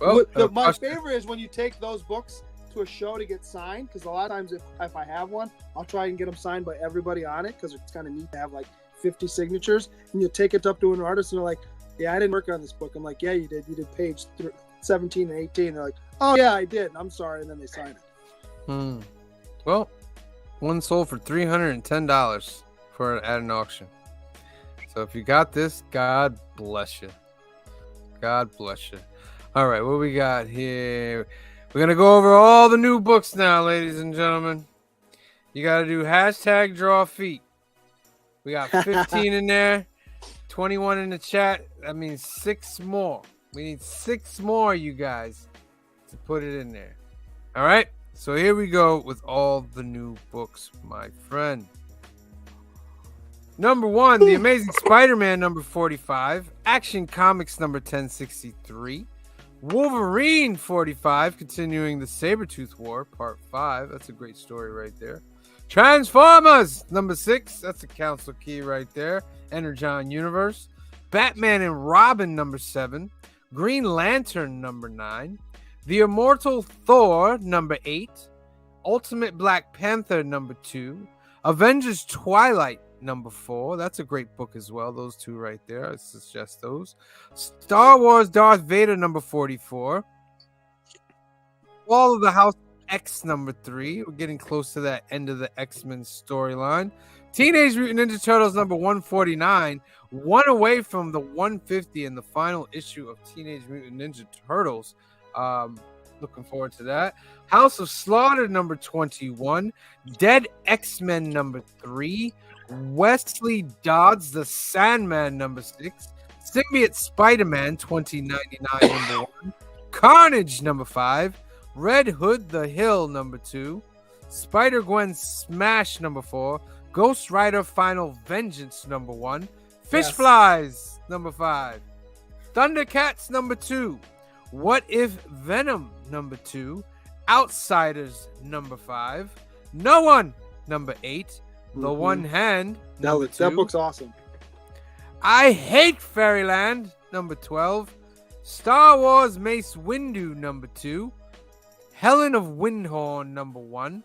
Well, My favorite is when you take those books to a show to get signed, because a lot of times if I have one, I'll try and get them signed by everybody on it, because it's kind of neat to have like 50 signatures, and you take it up to an artist and they're like, yeah, I didn't work on this book. I'm like, yeah, you did page 17 and 18. They're like, oh yeah, I did, I'm sorry, and then they sign it. Well, one sold for $310 at an auction. So if you got this, God bless you. God bless you. All right, what we got here? We're gonna go over all the new books now, ladies and gentlemen. You gotta do hashtag draw feet. We got 15 in there, 21 in the chat. That means 6 more. We need 6 more, you guys, to put it in there. All right, so here we go with all the new books, my friend. Number 1, The Amazing Spider-Man number 45, Action Comics number 1063, Wolverine 45, continuing the Sabretooth War, part 5. That's a great story right there. Transformers number 6. That's a council key right there. Energon Universe. Batman and Robin number 7. Green Lantern number 9. The Immortal Thor number 8. Ultimate Black Panther number 2. Avengers Twilight number 4. That's a great book as well. Those 2 right there. I suggest those. Star Wars Darth Vader number 44. Fall of the House X number 3. We're getting close to that end of the X-Men storyline. Teenage Mutant Ninja Turtles number 149. One away from the 150 in the final issue of Teenage Mutant Ninja Turtles. Looking forward to that. House of Slaughter number 21. Dead X-Men number 3. Wesley Dodds the Sandman number 6. Symbiote Spider-Man 2099 number 1. Carnage number 5. Red Hood the Hill number 2. Spider-Gwen Smash number 4. Ghost Rider Final Vengeance number 1. Fish Flies number 5. Thundercats number 2. What If Venom number 2. Outsiders number 5. No One number 8. The One Hand number 2. That book's awesome. I Hate Fairyland number 12. Star Wars Mace Windu number 2. Helen of Windhorn number 1.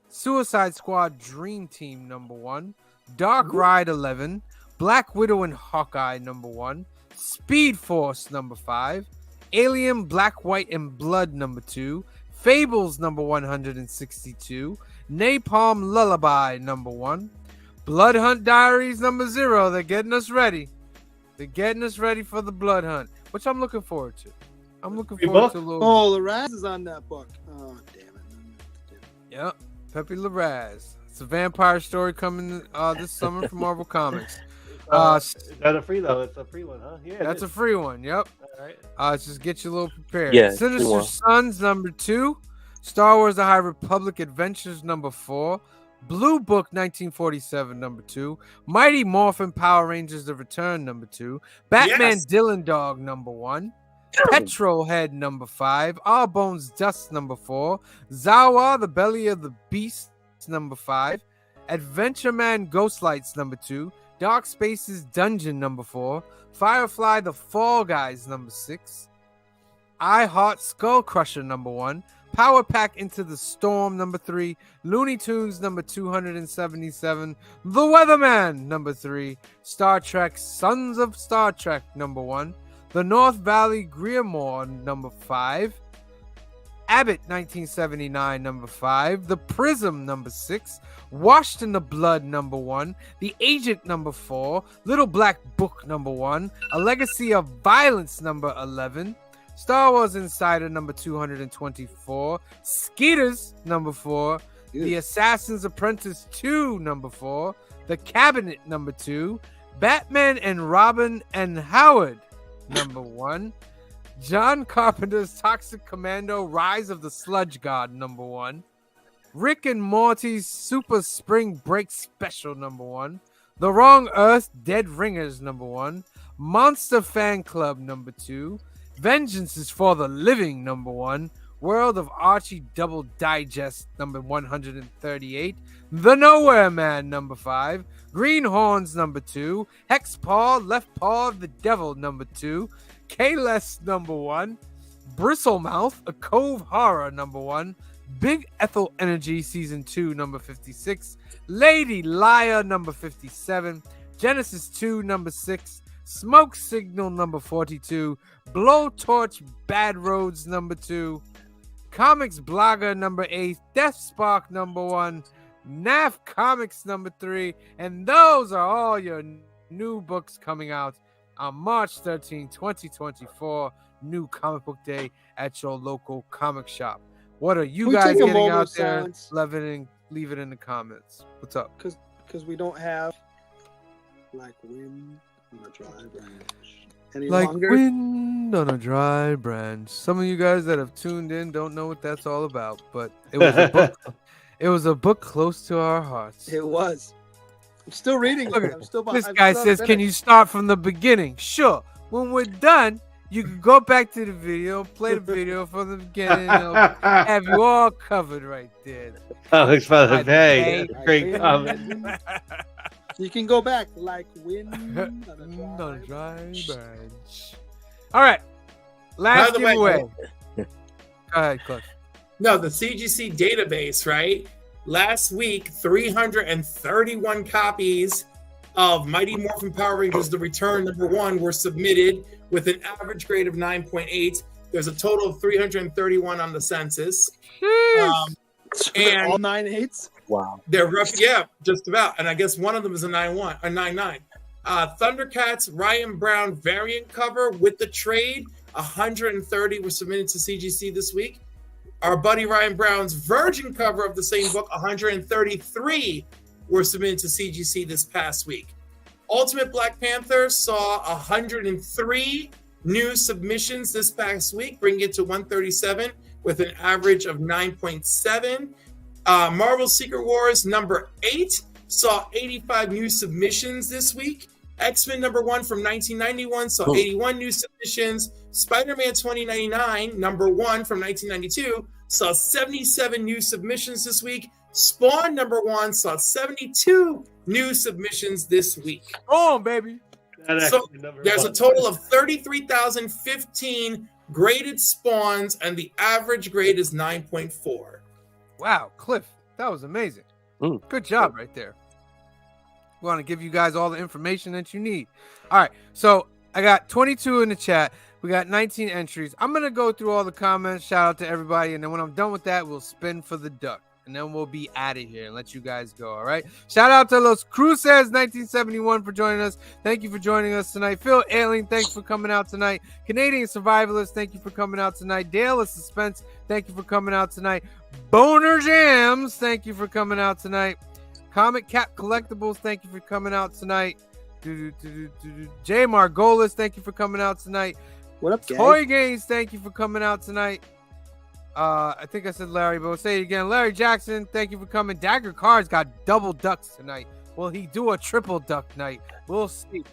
Suicide Squad Dream Team number 1. Dark Ride 11. Black Widow and Hawkeye number 1. Speed Force number 5. Alien Black, White, and Blood number 2. Fables number 162. Napalm Lullaby number 1. Blood Hunt Diaries number 0. They're getting us ready. They're getting us ready for the Blood Hunt, which I'm looking forward to. I'm looking forward to a little. Oh, Larraz is on that book. Oh, damn it. Yep, Pepe Larraz. It's a vampire story coming this summer from Marvel Comics. Is that a free though? It's a free one, huh? Yeah, that's a free one. Yep. All right. Just get you a little prepared. Yeah, Sinister Sons number 2. Star Wars: The High Republic Adventures number 4. Blue Book 1947 number 2. Mighty Morphin Power Rangers: The Return number 2. Batman Dylan Dog number 1. Petrol Head number 5. All Bones Dust number 4. Zawa: The Belly of the Beast number 5. Adventure Man Ghostlights number 2. Dark Spaces Dungeon number 4. Firefly The Fall Guys number 6. I Heart Skull Crusher number 1. Power Pack Into the Storm number 3. Looney Tunes number 277. The Weatherman number 3. Star Trek Sons of Star Trek number 1. The North Valley Grimoire number 5. Abbott 1979 number 5. The Prism number 6. Washed in the Blood number 1. The Agent number 4. Little Black Book number 1. A Legacy of Violence number 11. Star Wars Insider number 224. Skeeters number 4. The Assassin's Apprentice 2 number 4. The Cabinet number 2. Batman and Robin and Howard number 1. John Carpenter's Toxic Commando Rise of the Sludge God number 1. Rick and Morty's Super Spring Break Special number 1. The Wrong Earth Dead Ringers number 1. Monster Fan Club number 2. Vengeance is for the Living number 1. World of Archie Double Digest number 138, The Nowhere Man number 5, Greenhorns number 2, Hex Paw, Left Paw of the Devil number 2, K-Less number 1, Bristlemouth, A Cove Horror number 1, Big Ethel Energy season 2 number 56, Lady Liar number 57, Genesis 2 number 6, Smoke Signal number 42, Blowtorch Bad Roads number 2, Comics Blogger number 8, Death Spark number 1, NAF Comics number 3, and those are all your new books coming out on March 13, 2024, new comic book day at your local comic shop. What are you We guys take a getting moment out of there? silence. Leave it in the comments. What's up? Because we don't have like wind on a dry branch any Like longer. wind on a dry branch. Some of you guys that have tuned in don't know what that's all about, but it was a book. It was a book close to our hearts. It was. I'm still reading Look it. at I'm still This I'm guy still says, "Can you finished. start from the beginning?" Sure. When we're done, you can go back to the video, play the video from the beginning, and it'll have you all covered right there. Comics by the By the Bay. Bay. Great comment. You can go back like wind on a Wind on a dry dry branch. All right. Last By the way- giveaway. Go ahead, Cliff. No, the CGC database, right? Last week, 331 copies of Mighty Morphin Power Rangers The Return #1 were submitted with an average grade of 9.8. There's a total of 331 on the census. And all 9/8. Wow. they're rough, yeah, just about. And I guess one of them is a 9-1, a 9-9. Thundercats Ryan Brown variant cover with the trade, 130 were submitted to CGC this week. Our buddy Ryan Brown's Virgin cover of the same book, 133 were submitted to CGC this past week. Ultimate Black Panther saw 103 new submissions this past week, bringing it to 137 with an average of 9.7. Marvel Secret Wars #8 saw 85 new submissions this week. X-Men #1 from 1991 saw 81 new submissions. Spider-Man 2099 #1 from 1992 saw 77 new submissions this week. Spawn #1 saw 72 new submissions this week. Oh, baby. So there's a total of 33,015 graded spawns, and the average grade is 9.4. Wow, Cliff, that was amazing. Mm. Good job right there. We want to give you guys all the information that you need. All right, so I got 22 in the chat. We got 19 entries. I'm going to go through all the comments. Shout out to everybody. And then when I'm done with that, we'll spin for the duck. And then we'll be out of here and let you guys go, all right? Shout out to Los Cruces 1971 for joining us. Thank you for joining us tonight. Phil Ailing, thanks for coming out tonight. Canadian Survivalist, thank you for coming out tonight. Dale of Suspense, thank you for coming out tonight. Boner Jams, thank you for coming out tonight. Comic Cap Collectibles, thank you for coming out tonight. Jay Margolis, thank you for coming out tonight. What up, gang? Toy Games, thank you for coming out tonight. I think I said Larry, but we'll say it again. Larry Jackson, thank you for coming. Dagger Cards got double ducks tonight. Will he do a triple duck night? We'll see.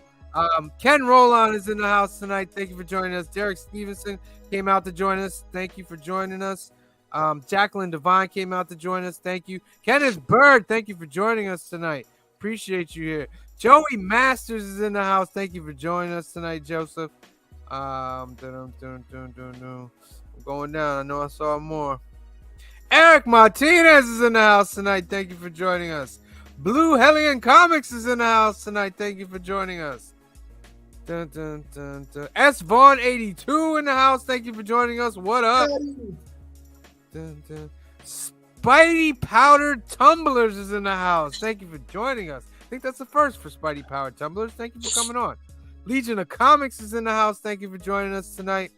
Ken Roland is in the house tonight. Thank you for joining us. Derek Stevenson came out to join us. Thank you for joining us. Jacqueline Devine came out to join us. Thank you. Kenneth Bird, thank you for joining us tonight. Appreciate you here. Joey Masters is in the house. Thank you for joining us tonight, Joseph. I'm going down. I know I saw more. Eric Martinez is in the house tonight. Thank you for joining us. Blue Hellion Comics is in the house tonight. Thank you for joining us. S Vaughn 82 in the house. Thank you for joining us. What up? Spidey Powdered Tumblers is in the house. Thank you for joining us. I think that's the first for Spidey Powdered Tumblers. Thank you for coming on. Legion of Comics is in the house. Thank you for joining us tonight.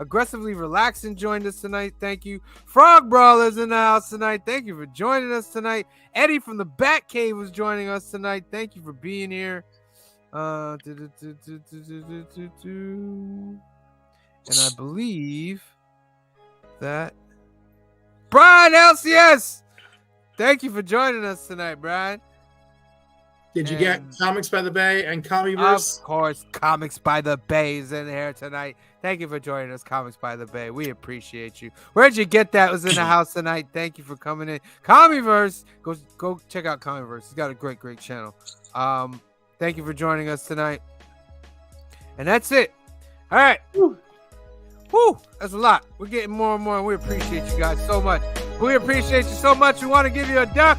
Aggressively Relaxing joined us tonight. Thank you. Frog Brawler's in the house tonight. Thank you for joining us tonight. Eddie from the Bat Cave was joining us tonight. Thank you for being here. And I believe that Brian LCS. Thank you for joining us tonight, Brian. Did you get Comics by the Bay and Comiverse? Of course, Comics by the Bay is in here tonight. Thank you for joining us, Comics by the Bay. We appreciate you. Where'd you get that? It was in the house tonight. Thank you for coming in. Comiverse, go check out Comiverse. He's got a great channel. Thank you for joining us tonight. And that's it. All right. Whew, that's a lot. We're getting more and more, and we appreciate you guys so much. We appreciate you so much. We want to give you a duck.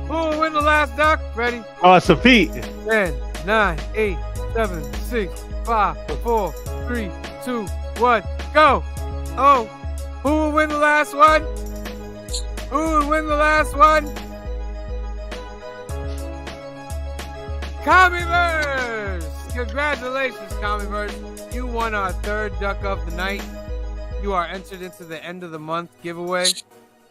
Who will win the last duck? Ready? Awesome, Pete. 10, 9, 8, 7, 6, 5, 4, 3, 2, 1, go. Oh, who will win the last one? Who will win the last one? Comiverse! Congratulations, Comiverse. You won our third duck of the night. You are entered into the end of the month giveaway.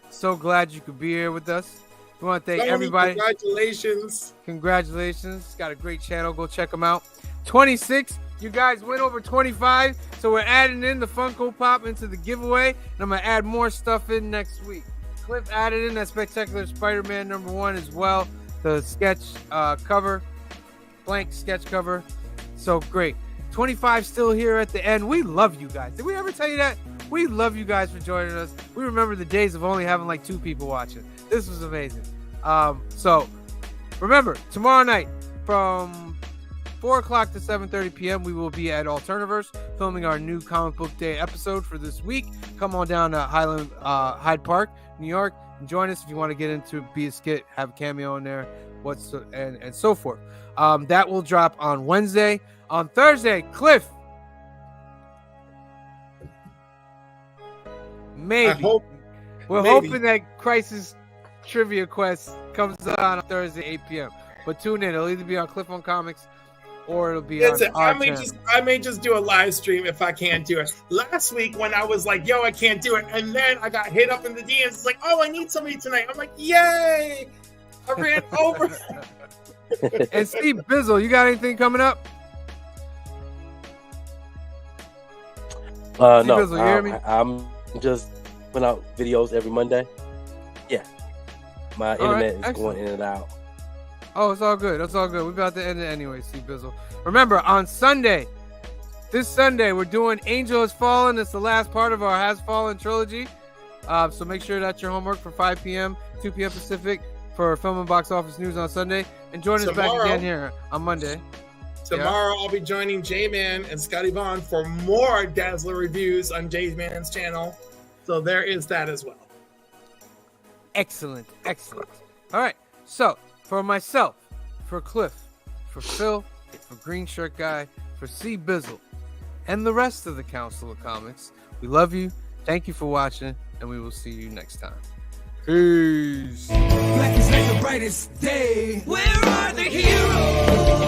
So glad you could be here with us. We want to thank everybody. Congratulations. Congratulations. Got a great channel. Go check them out. 26. You guys went over 25. So we're adding in the Funko Pop into the giveaway. And I'm going to add more stuff in next week. Cliff added in that Spectacular Spider-Man #1 as well. The sketch cover. Blank sketch cover. So great. 25 still here at the end. We love you guys. Did we ever tell you that? We love you guys for joining us. We remember the days of only having like 2 people watching. This was amazing. So remember, tomorrow night from 4 o'clock to 7:30 p.m. we will be at Alterniverse filming our new Comic Book Day episode for this week. Come on down to Hyde Park, New York, and join us if you want to get into be a skit, have a cameo in there, and so forth. That will drop on Wednesday. On Thursday, Cliff. Maybe. We're hoping that Crisis Trivia Quest comes on Thursday, 8 p.m. But tune in. It'll either be on Cliff on Comics or it'll be on our channel. I may just do a live stream if I can't do it. Last week when I was like, yo, I can't do it. And then I got hit up in the DMs. It's like, oh, I need somebody tonight. I'm like, yay. I ran over. And Steve Bizzle, you got anything coming up? No, Bizzle, you hear me? I'm just putting out videos every Monday. Yeah, my internet is going in and out. Oh, it's all good. It's all good. We're about to end it anyway, Steve Bizzle. Remember, on Sunday, this Sunday, we're doing Angel Has Fallen. It's the last part of our Has Fallen trilogy. So make sure that's your homework for 5 p.m., 2 p.m. Pacific for Film and Box Office News on Sunday. And join us back again here on Monday. Tomorrow, I'll be joining J-Man and Scotty Vaughn for more Dazzler reviews on J-Man's channel. So there is that as well. Excellent. All right. So for myself, for Cliff, for Phil, for Green Shirt Guy, for C Bizzle, and the rest of the Council of Comics, we love you. Thank you for watching, and we will see you next time. Peace. Black is like the brightest day. Where are the heroes?